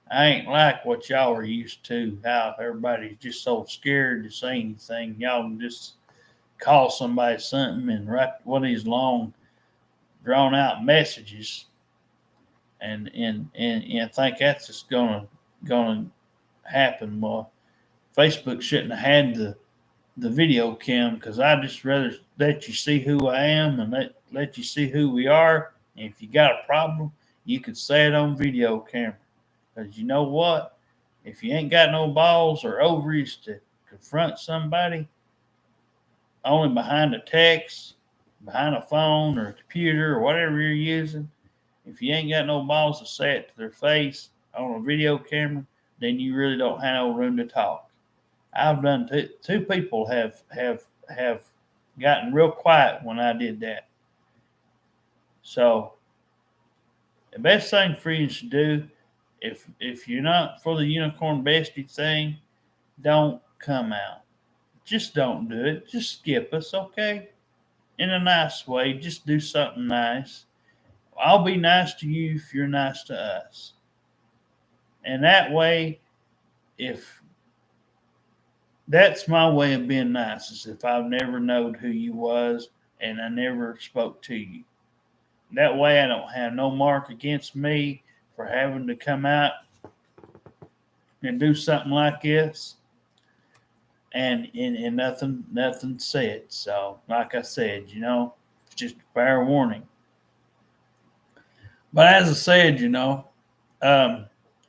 I ain't like what y'all are used to, how everybody's just so scared to say anything. Y'all can just call somebody something and write one of these long, drawn out messages and think that's just gonna happen. Well, Facebook shouldn't have had the video cam, because I just rather let you see who I am and let you see who we are And if you got a problem, you can say it on video camera. Because you know what? If you ain't got no balls or ovaries to confront somebody, only behind a text, behind a phone or a computer or whatever you're using, if you ain't got no balls to say it to their face on a video camera, then you really don't have no room to talk. I've done two people have gotten real quiet when I did that. So the best thing for you to do, if you're not for the unicorn bestie thing, don't come out. Just don't do it. Just skip us, okay? In a nice way. Just do something nice. I'll be nice to you if you're nice to us. And that way, if that's my way of being nice, is if I've never known who you was and I never spoke to you. That way I don't have no mark against me for having to come out and do something like this. And nothing said. So like I said, it's just a fair warning. But as I said,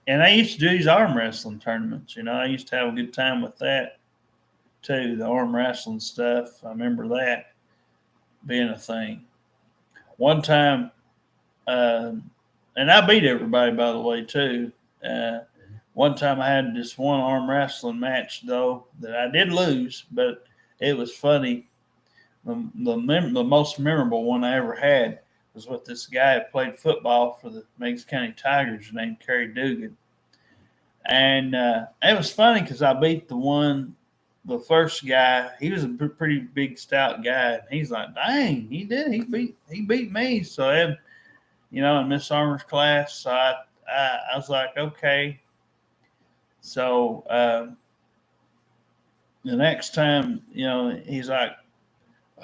and I used to do these arm wrestling tournaments. I used to have a good time with that too, the arm wrestling stuff. I remember that being a thing. One time, and I beat everybody, by the way, too. One time I had this one arm wrestling match, though, that I did lose, but it was funny. The most memorable one I ever had was with this guy who played football for the Meigs County Tigers named Kerry Dugan. And it was funny because I beat the first guy. He was a pretty big, stout guy. And he's like, dang, he did. He beat me. So, in Miss Armour's class, so I was like, okay. So the next time, he's like,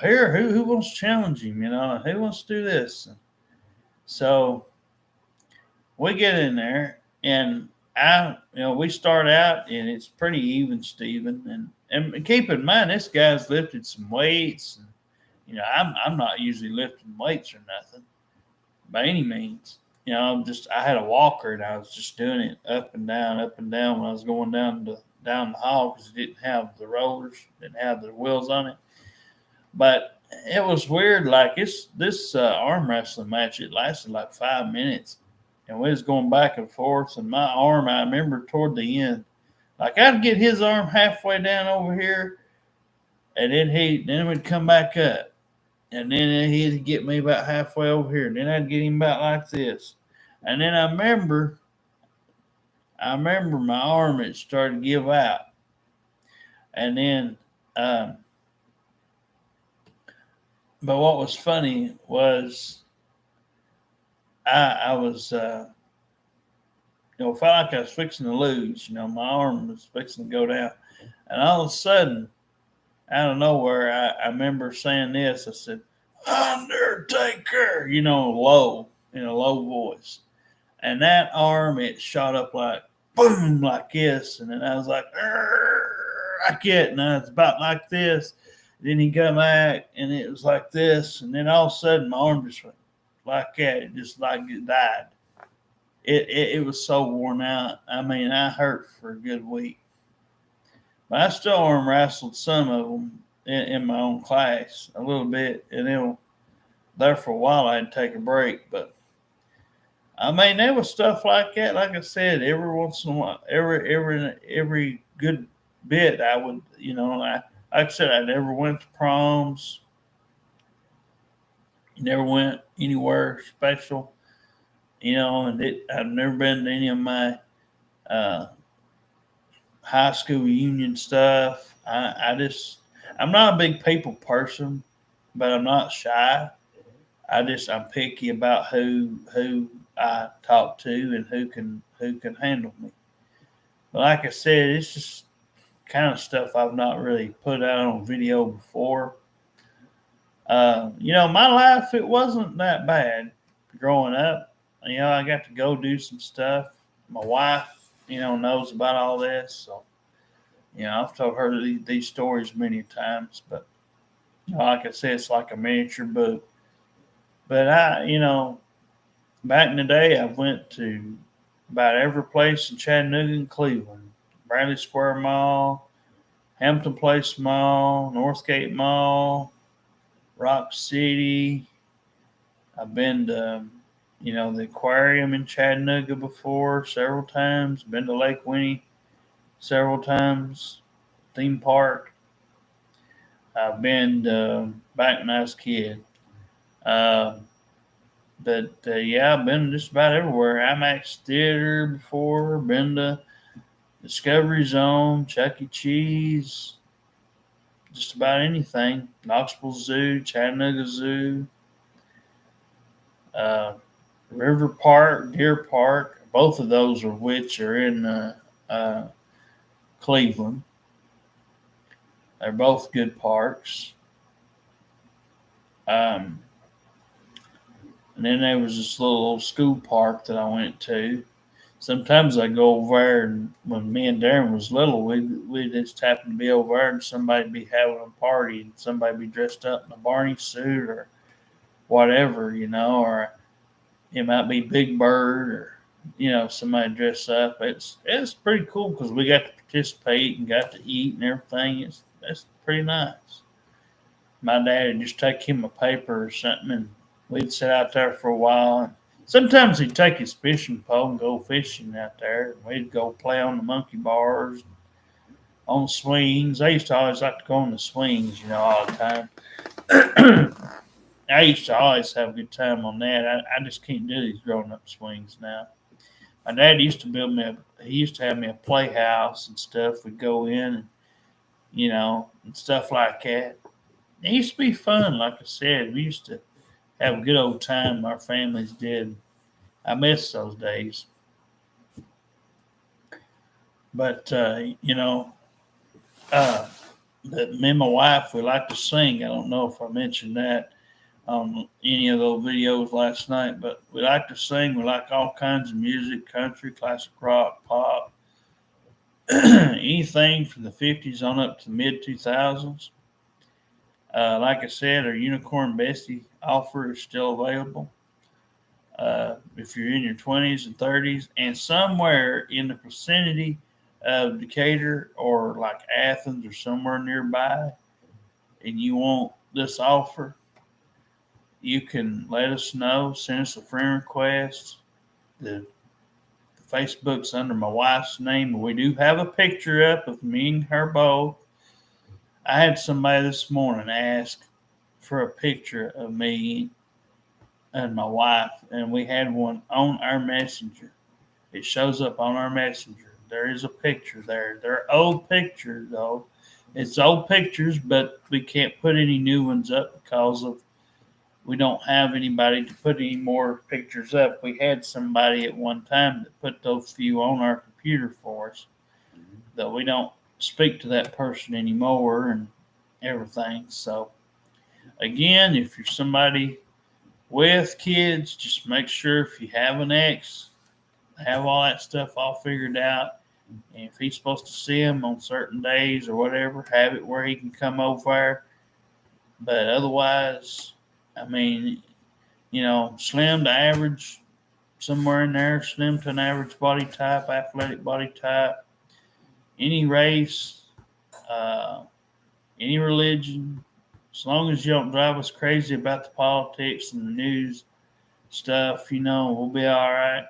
here, who wants to challenge him? Who wants to do this? So we get in there, and we start out, and it's pretty even, Steven. And keep in mind, this guy's lifted some weights. And, I'm not usually lifting weights or nothing by any means. I had a walker and I was just doing it up and down when I was going down the hall because it didn't have the rollers, didn't have the wheels on it. But it was weird. Like this arm wrestling match, it lasted like 5 minutes, and we was going back and forth. And my arm, I remember toward the end, like I'd get his arm halfway down over here, and then we'd come back up. And then he'd get me about halfway over here. And then I'd get him about like this. And then I remember my arm had started to give out. And then, but what was funny was I was, felt like I was fixing to lose. My arm was fixing to go down. And all of a sudden, out of nowhere, I remember saying this. I said, Undertaker, low, in a low voice. And that arm, it shot up like, boom, like this. And then I was like, like it. And I was about like this. Then he got back, and it was like this. And then all of a sudden, my arm just went like that. It just like it died. It was so worn out. I mean, I hurt for a good week. But I still arm wrestled some of them in my own class a little bit, and then there for a while I had to take a break. But I mean, there was stuff like that. Like I said, every once in a while, every good bit, I would, like I said, I never went to proms, never went anywhere special, and I've never been to any of my high school reunion stuff. I'm not a big people person, but I'm not shy. I'm picky about who I talk to and who can handle me. But like I said, it's just kind of stuff I've not really put out on video before. My life, it wasn't that bad growing up. I got to go do some stuff. My wife, knows about all this. So, I've told her these stories many times, but like I said, it's like a miniature book. But back in the day, I went to about every place in Chattanooga and Cleveland. Bradley Square Mall, Hampton Place Mall, Northgate Mall, Rock City. I've been to, the aquarium in Chattanooga before several times. Been to Lake Winnie several times. Theme park. I've been back when I was a kid. Uh, but yeah, I've been just about everywhere. IMAX Theater before. Been to Discovery Zone, Chuck E. Cheese, just about anything. Knoxville Zoo, Chattanooga Zoo, uh, River Park, Deer Park. Both of those are which are in uh, Cleveland. They're both good parks. Um, and then there was this little old school park that I went to. Sometimes I go over there, and when me and Darren was little, we just happened to be over there, and somebody'd be having a party, and somebody be dressed up in a Barney suit or whatever, or it might be Big Bird or somebody dress up. It's pretty cool because we got to participate and got to eat and everything. It's pretty nice. My dad would just take him a paper or something, and we'd sit out there for a while. And sometimes he'd take his fishing pole and go fishing out there. And we'd go play on the monkey bars, on swings. I used to always like to go on the swings, all the time. I used to always have a good time on that. I just can't do these grown up swings now. My dad used to he used to have me a playhouse and stuff. We'd go in and, and stuff like that. It used to be fun, like I said. We used to have a good old time. Our families did. I miss those days. But, me and my wife, we like to sing. I don't know if I mentioned that on any of those videos last night, but we like to sing. We like all kinds of music, country, classic rock, pop, anything from the 50s on up to the mid 2000s. Like I said, our Unicorn Bestie offer is still available. If you're in your 20s and 30s and somewhere in the vicinity of Decatur or like Athens or somewhere nearby, and you want this offer, you can let us know. Send us a friend request. The Facebook's under my wife's name. We do have a picture up of me and her both. I had somebody this morning ask for a picture of me and my wife, and we had one on our messenger. It shows up on our messenger. There is a picture there. They're old pictures, though. It's old pictures, but we can't put any new ones up because we don't have anybody to put any more pictures up. We had somebody at one time that put those few on our computer for us, but we don't speak to that person anymore and everything. So, again, if you're somebody with kids, just make sure if you have an ex, have all that stuff all figured out. And if he's supposed to see him on certain days or whatever, have it where he can come over there. But otherwise, I mean, slim to average, somewhere in there, slim to an average body type, athletic body type, any race, any religion, as long as you don't drive us crazy about the politics and the news stuff, we'll be all right.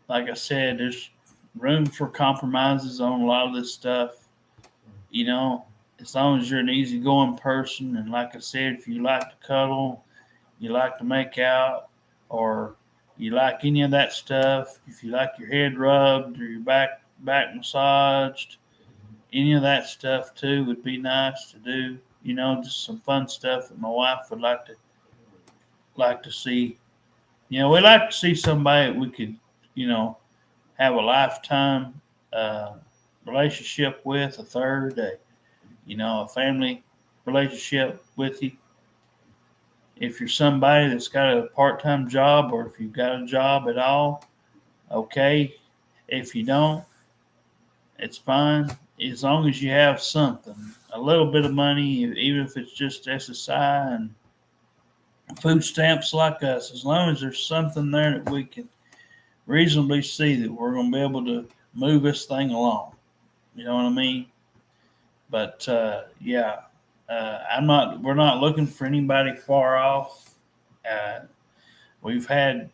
Like I said, there's room for compromises on a lot of this stuff. As long as you're an easygoing person, and like I said, if you like to cuddle, you like to make out, or you like any of that stuff, if you like your head rubbed or your back massaged, any of that stuff too would be nice to do. Just some fun stuff that my wife would like to see. We like to see somebody that we could, have a lifetime relationship with, a third, a family relationship with you. If you're somebody that's got a part-time job, or if you've got a job at all, okay. If you don't, it's fine. As long as you have something, a little bit of money, even if it's just SSI and food stamps like us, as long as there's something there that we can reasonably see that we're going to be able to move this thing along. You know what I mean? But yeah, we're not looking for anybody far off. We've had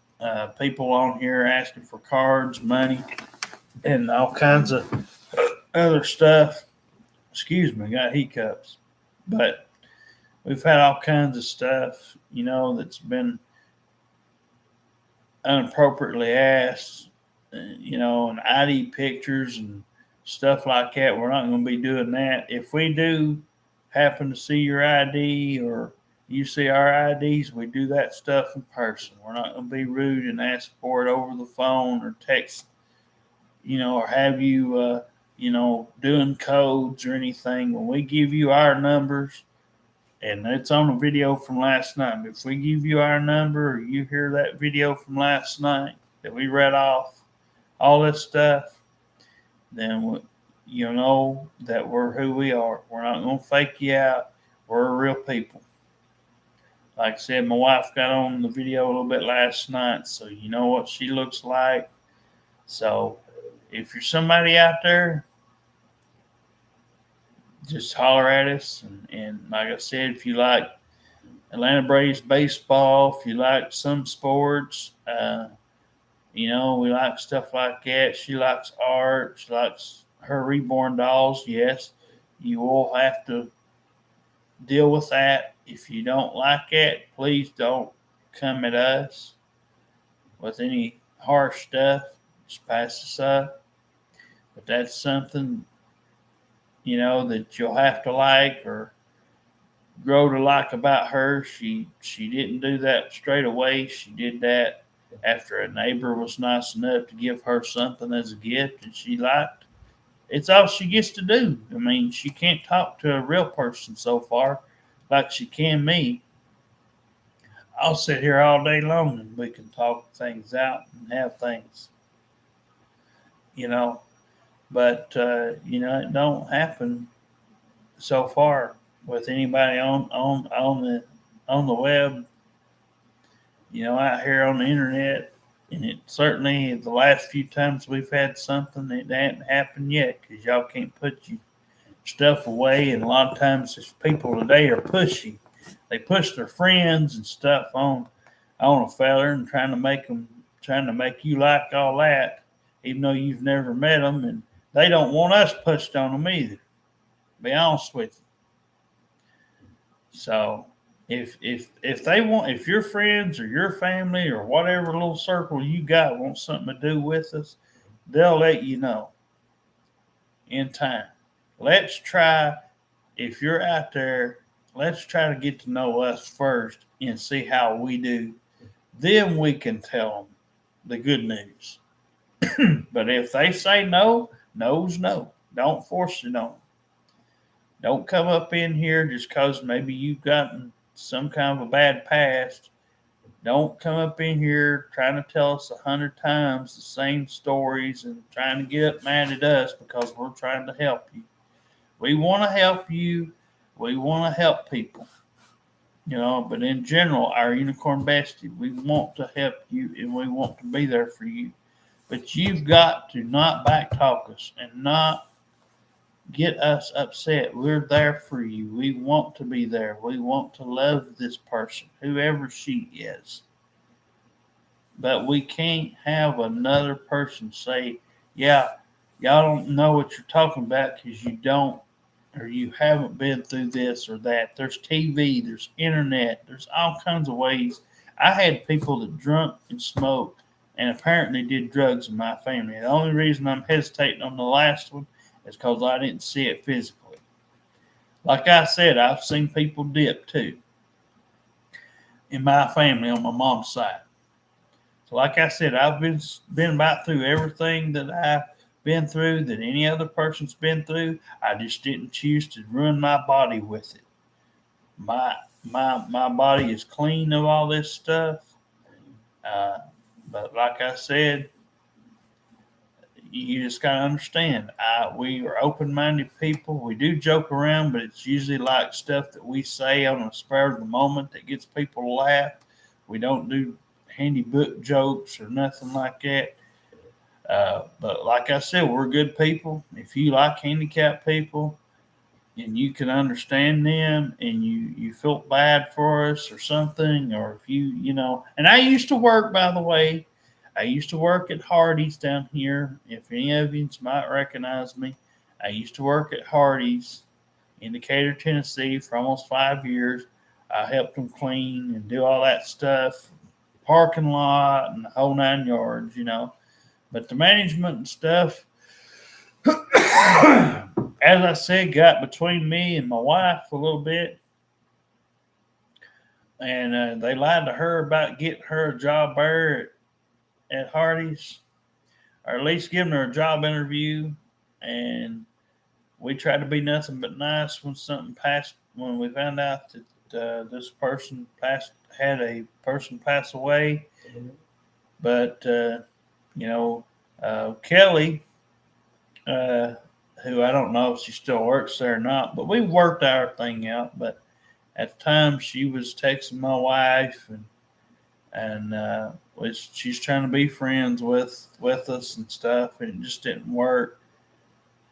people on here asking for cards, money, and all kinds of other stuff. Excuse me, got hiccups. But we've had all kinds of stuff, that's been inappropriately asked, and ID pictures and stuff like that. We're not going to be doing that. If we do happen to see your ID or you see our IDs, we do that stuff in person. We're not going to be rude and ask for it over the phone or text, or have you, doing codes or anything. When we give you our numbers, and it's on a video from last night. If we give you our number or you hear that video from last night that we read off, all this stuff, then you know that we're who we are. We're not going to fake you out. We're real people. Like I said, my wife got on the video a little bit last night, so you know what she looks like. So if you're somebody out there, just holler at us. And like I said, if you like Atlanta Braves baseball, if you like some sports, we like stuff like that. She likes art. She likes her reborn dolls. Yes, you will have to deal with that. If you don't like it, please don't come at us with any harsh stuff. Just pass us up. But that's something that you'll have to like or grow to like about her. She didn't do that straight away. She did that after a neighbor was nice enough to give her something as a gift, and she liked. It's all she gets to do. I mean, she can't talk to a real person so far like she can me. I'll sit here all day long and we can talk things out and have things, But it don't happen so far with anybody on the web, out here on the internet. And it certainly the last few times we've had something, it hasn't happened yet because y'all can't put your stuff away. And a lot of times, there's people today are pushy. They push their friends and stuff on a feller and trying to make you like all that, even though you've never met them. And they don't want us pushed on them either. To be honest with you. So if your friends or your family or whatever little circle you got wants something to do with us, they'll let you know in time. Let's try, if you're out there, let's try to get to know us first and see how we do. Then we can tell them the good news. But if they say no, no's no. Don't force it on them. Don't come up in here just because maybe you've gotten some kind of a bad past. Don't come up in here trying to tell us 100 times the same stories and trying to get mad at us because we're trying to help you. We want to help you. We want to help people. But in general, our Unicorn Bestie, we want to help you and we want to be there for you. But you've got to not backtalk us and not get us upset. We're there for you. We want to be there. We want to love this person, whoever she is. But we can't have another person say, yeah, y'all don't know what you're talking about because you don't or you haven't been through this or that. There's TV, there's internet, there's all kinds of ways. I had people that drunk and smoked and apparently did drugs in my family. The only reason I'm hesitating on the last one is because I didn't see it physically. Like I said, I've seen people dip too in my family on my mom's side. So like I said, I've been about through everything that I've been through that any other person's been through. I just didn't choose to ruin my body with it. My body is clean of all this stuff. But like I said, you just gotta understand. We are open-minded people. We do joke around, but it's usually like stuff that we say on the spur of the moment that gets people to laugh. We don't do handy book jokes or nothing like that. But like I said, we're good people. If you like handicapped people and you can understand them and you feel bad for us or something, or if and I used to work, by the way, I used to work at Hardee's down here. If any of you might recognize me, I used to work at Hardee's in Decatur, Tennessee for almost 5 years. I helped them clean and do all that stuff, parking lot and the whole 9 yards. But the management and stuff, as I said, got between me and my wife a little bit. And they lied to her about getting her a job there at Hardee's, or at least giving her a job interview. And we tried to be nothing but nice when we found out that this person had a person pass away. But, Kelly, who I don't know if she still works there or not, but we worked our thing out. But at the time, she was texting my wife, and she's trying to be friends with us and stuff, and it just didn't work.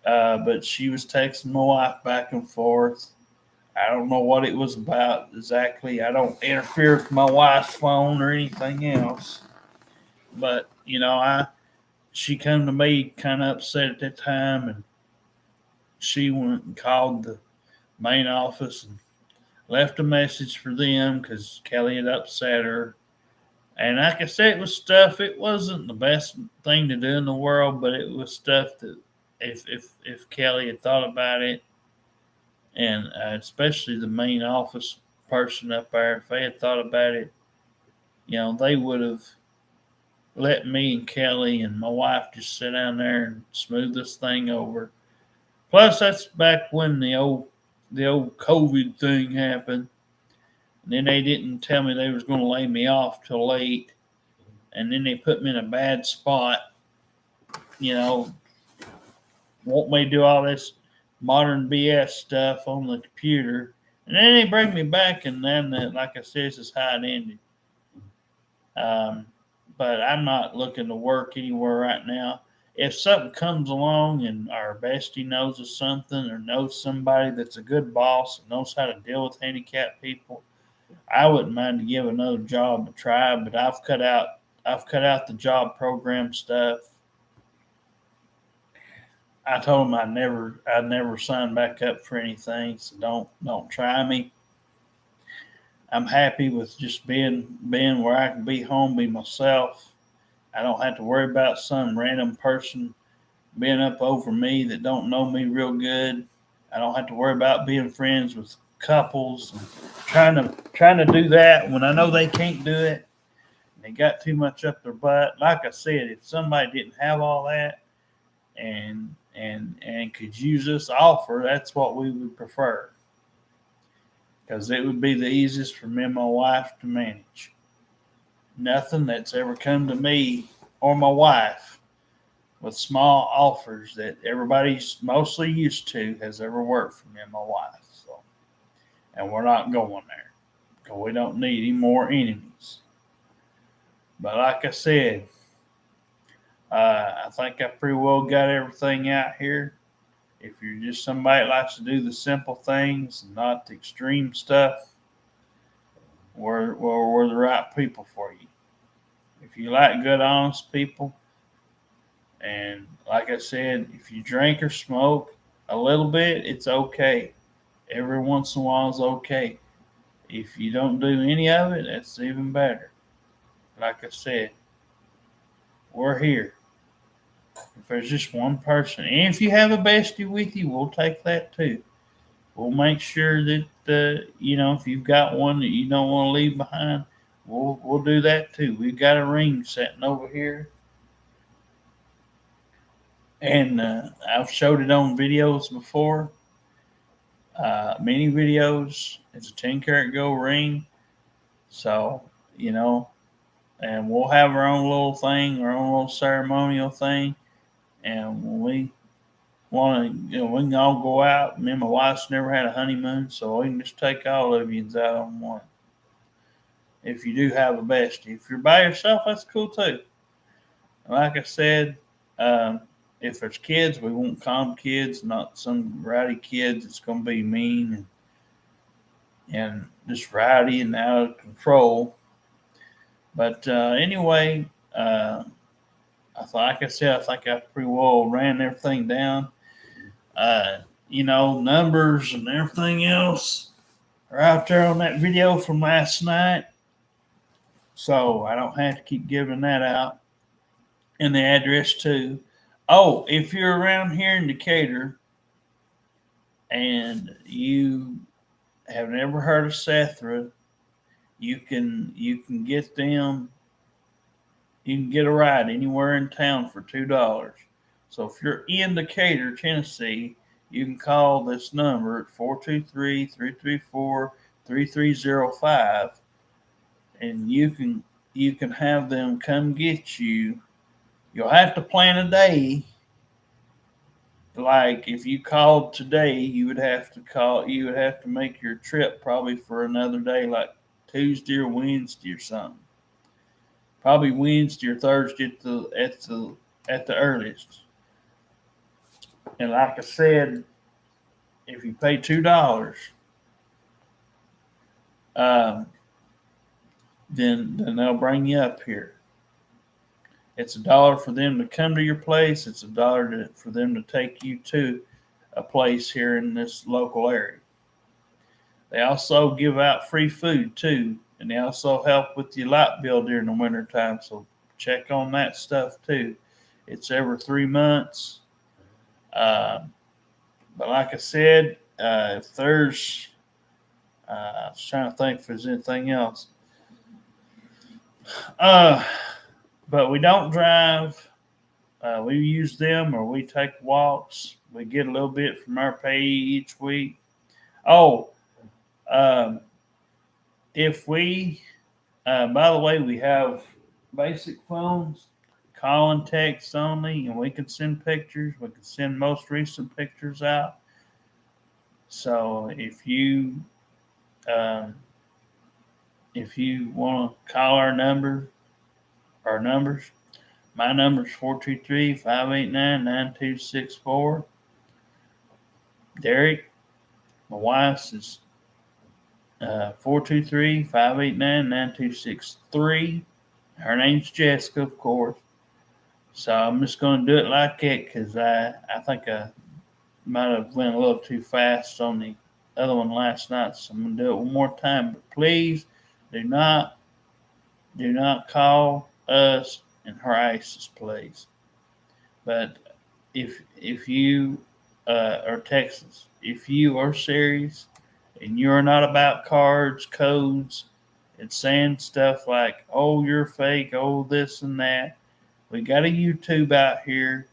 But she was texting my wife back and forth. I don't know what it was about exactly. I don't interfere with my wife's phone or anything else. But she come to me kind of upset at that time, and she went and called the main office and left a message for them because Kelly had upset her. And like I said, it was stuff. It wasn't the best thing to do in the world, but it was stuff that if Kelly had thought about it, and especially the main office person up there, if they had thought about it, they would have let me and Kelly and my wife just sit down there and smooth this thing over. Plus, that's back when the old COVID thing happened. And then they didn't tell me they was going to lay me off till late. And then they put me in a bad spot, want me to do all this modern BS stuff on the computer. And then they bring me back, and then, like I said, this is how it ended. But I'm not looking to work anywhere right now. If something comes along and our bestie knows of something or knows somebody that's a good boss and knows how to deal with handicapped people, I wouldn't mind to give another job a try. But I've cut out the job program stuff. I told them I'd never sign back up for anything, so don't try me. I'm happy with just being where I can be home, be myself. I don't have to worry about some random person being up over me that don't know me real good. I don't have to worry about being friends with couples and trying to do that when I know they can't do it. They got too much up their butt. Like I said, if somebody didn't have all that and could use this offer, that's what we would prefer. Because it would be the easiest for me and my wife to manage. Nothing that's ever come to me or my wife with small offers that everybody's mostly used to has ever worked for me and my wife. So, and we're not going there because we don't need any more enemies. But like I said, I think I pretty well got everything out here. If you're just somebody that likes to do the simple things and not the extreme stuff, we're the right people for you. If you like good, honest people, and like I said, if you drink or smoke a little bit, it's okay. Every once in a while is okay. If you don't do any of it, that's even better. Like I said, we're here. If there's just one person, and if you have a bestie with you, we'll take that too. We'll make sure that if you've got one that you don't want to leave behind, we'll do that too. We've got a ring sitting over here, and I've showed it on videos before, many videos. It's a 10-karat gold ring, so and we'll have our own little thing, our own little ceremonial thing. And when we want to, we can all go out. Me and my wife's never had a honeymoon, so we can just take all of you out on one. If you do have a bestie, if you're by yourself, that's cool too. Like I said, um, if there's kids, we want calm kids, not some rowdy kids that's going to be mean and just rowdy and out of control. But anyway, like I said, I think I pretty well ran everything down. Uh, numbers and everything else are out there on that video from last night. So I don't have to keep giving that out. And the address too. Oh, if you're around here in Decatur and you have never heard of Sethra, you can get them. You can get a ride anywhere in town for $2. So if you're in Decatur, Tennessee, you can call this number at 423-334-3305, and you can have them come get you. You'll have to plan a day. Like if you called today, you would have to make your trip probably for another day, like Tuesday or Wednesday or something. Probably Wednesday or Thursday at the earliest. And like I said, if you pay $2, then they'll bring you up here. It's $1 for them to come to your place. It's $1 for them to take you to a place here in this local area. They also give out free food too, and they also help with your light bill during the winter time. So check on that stuff too. It's every 3 months. But like I said, if there's, I was trying to think if there's anything else. But we don't drive. We use them or we take walks. We get a little bit from our pay each week. Oh, if we, by the way, we have basic phones, call and text only, and we can send pictures. We can send most recent pictures out. So if you want to call our numbers, my number is 423-589-9264. Derek, my wife's is 423-589-9263. Her name's Jessica, of course. So I'm just going to do it like that because I think I might have went a little too fast on the other one last night. So I'm going to do it one more time. But please do not call us and harass us, please. But if you or text us, if you are serious and you're not about cards, codes, and saying stuff like, oh, you're fake, oh, this and that, we got a YouTube out here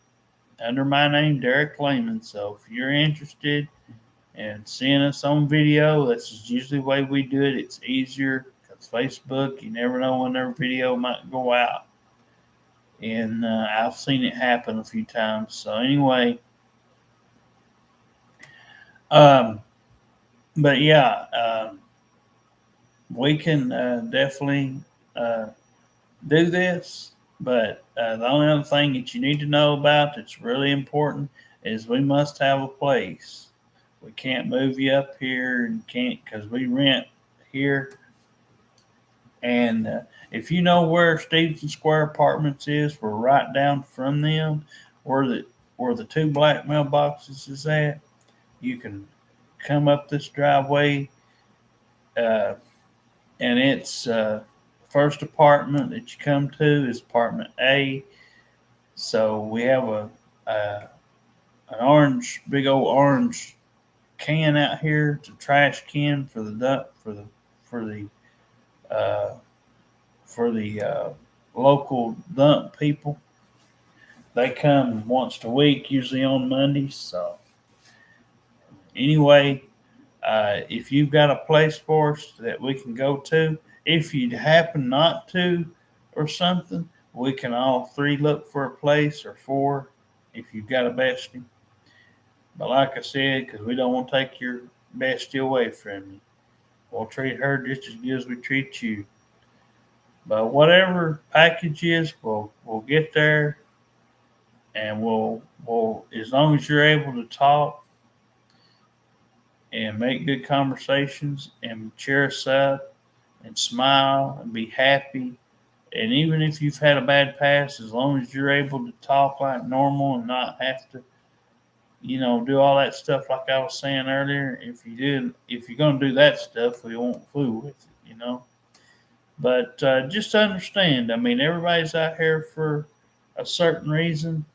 under my name, Derek Lehman. So if you're interested in seeing us on video, this is usually the way we do it. It's easier because Facebook, you never know when their video might go out. And I've seen it happen a few times. So anyway, but yeah, we can definitely do this. But the only other thing that you need to know about that's really important is we must have a place. We can't move you up here and can't because we rent here. And if you know where Stevenson Square Apartments is, we're right down from them, where the two black mailboxes is at. You can come up this driveway, and it's first apartment that you come to is apartment A. So we have an big old orange can out here. It's a trash can for the local dump people. They come once a week, usually on Mondays. So anyway, if you've got a place for us that we can go to, if you happen not to or something, we can all three look for a place or four if you've got a bestie. But like I said, because we don't want to take your bestie away from you, we'll treat her just as good as we treat you. But whatever package is, we'll get there, and we'll as long as you're able to talk and make good conversations and cheer us up and smile and be happy. And even if you've had a bad past, as long as you're able to talk like normal and not have to, do all that stuff like I was saying earlier. If you're gonna do that stuff, we won't fool with it. But just understand, I mean, everybody's out here for a certain reason,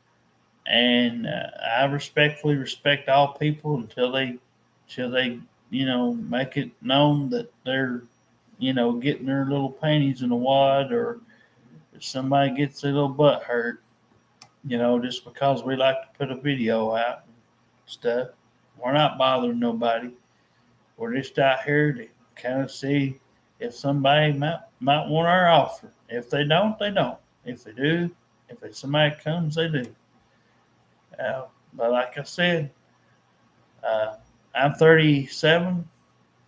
and I respectfully respect all people until they make it known that they're getting their little panties in a wad, or if somebody gets their little butt hurt, just because we like to put a video out and stuff. We're not bothering nobody. We're just out here to kind of see if somebody might want our offer. If they don't, they don't. If they do, if somebody comes, they do. But like I said, I'm 37.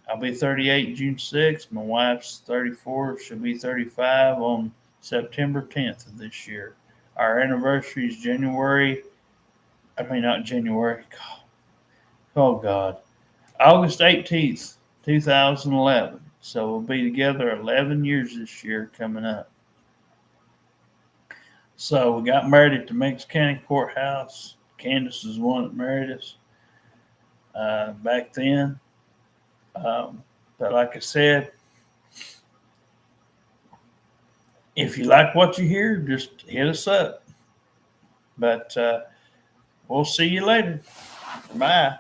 I'll be 38 June 6th. My wife's 34. She'll be 35 on September 10th of this year. Our anniversary is not January. Oh, God. August 18th, 2011. So we'll be together 11 years this year coming up. So we got married at the Meigs County Courthouse. Candace is the one that married us back then. But like I said, if you like what you hear, just hit us up. But we'll see you later. Bye.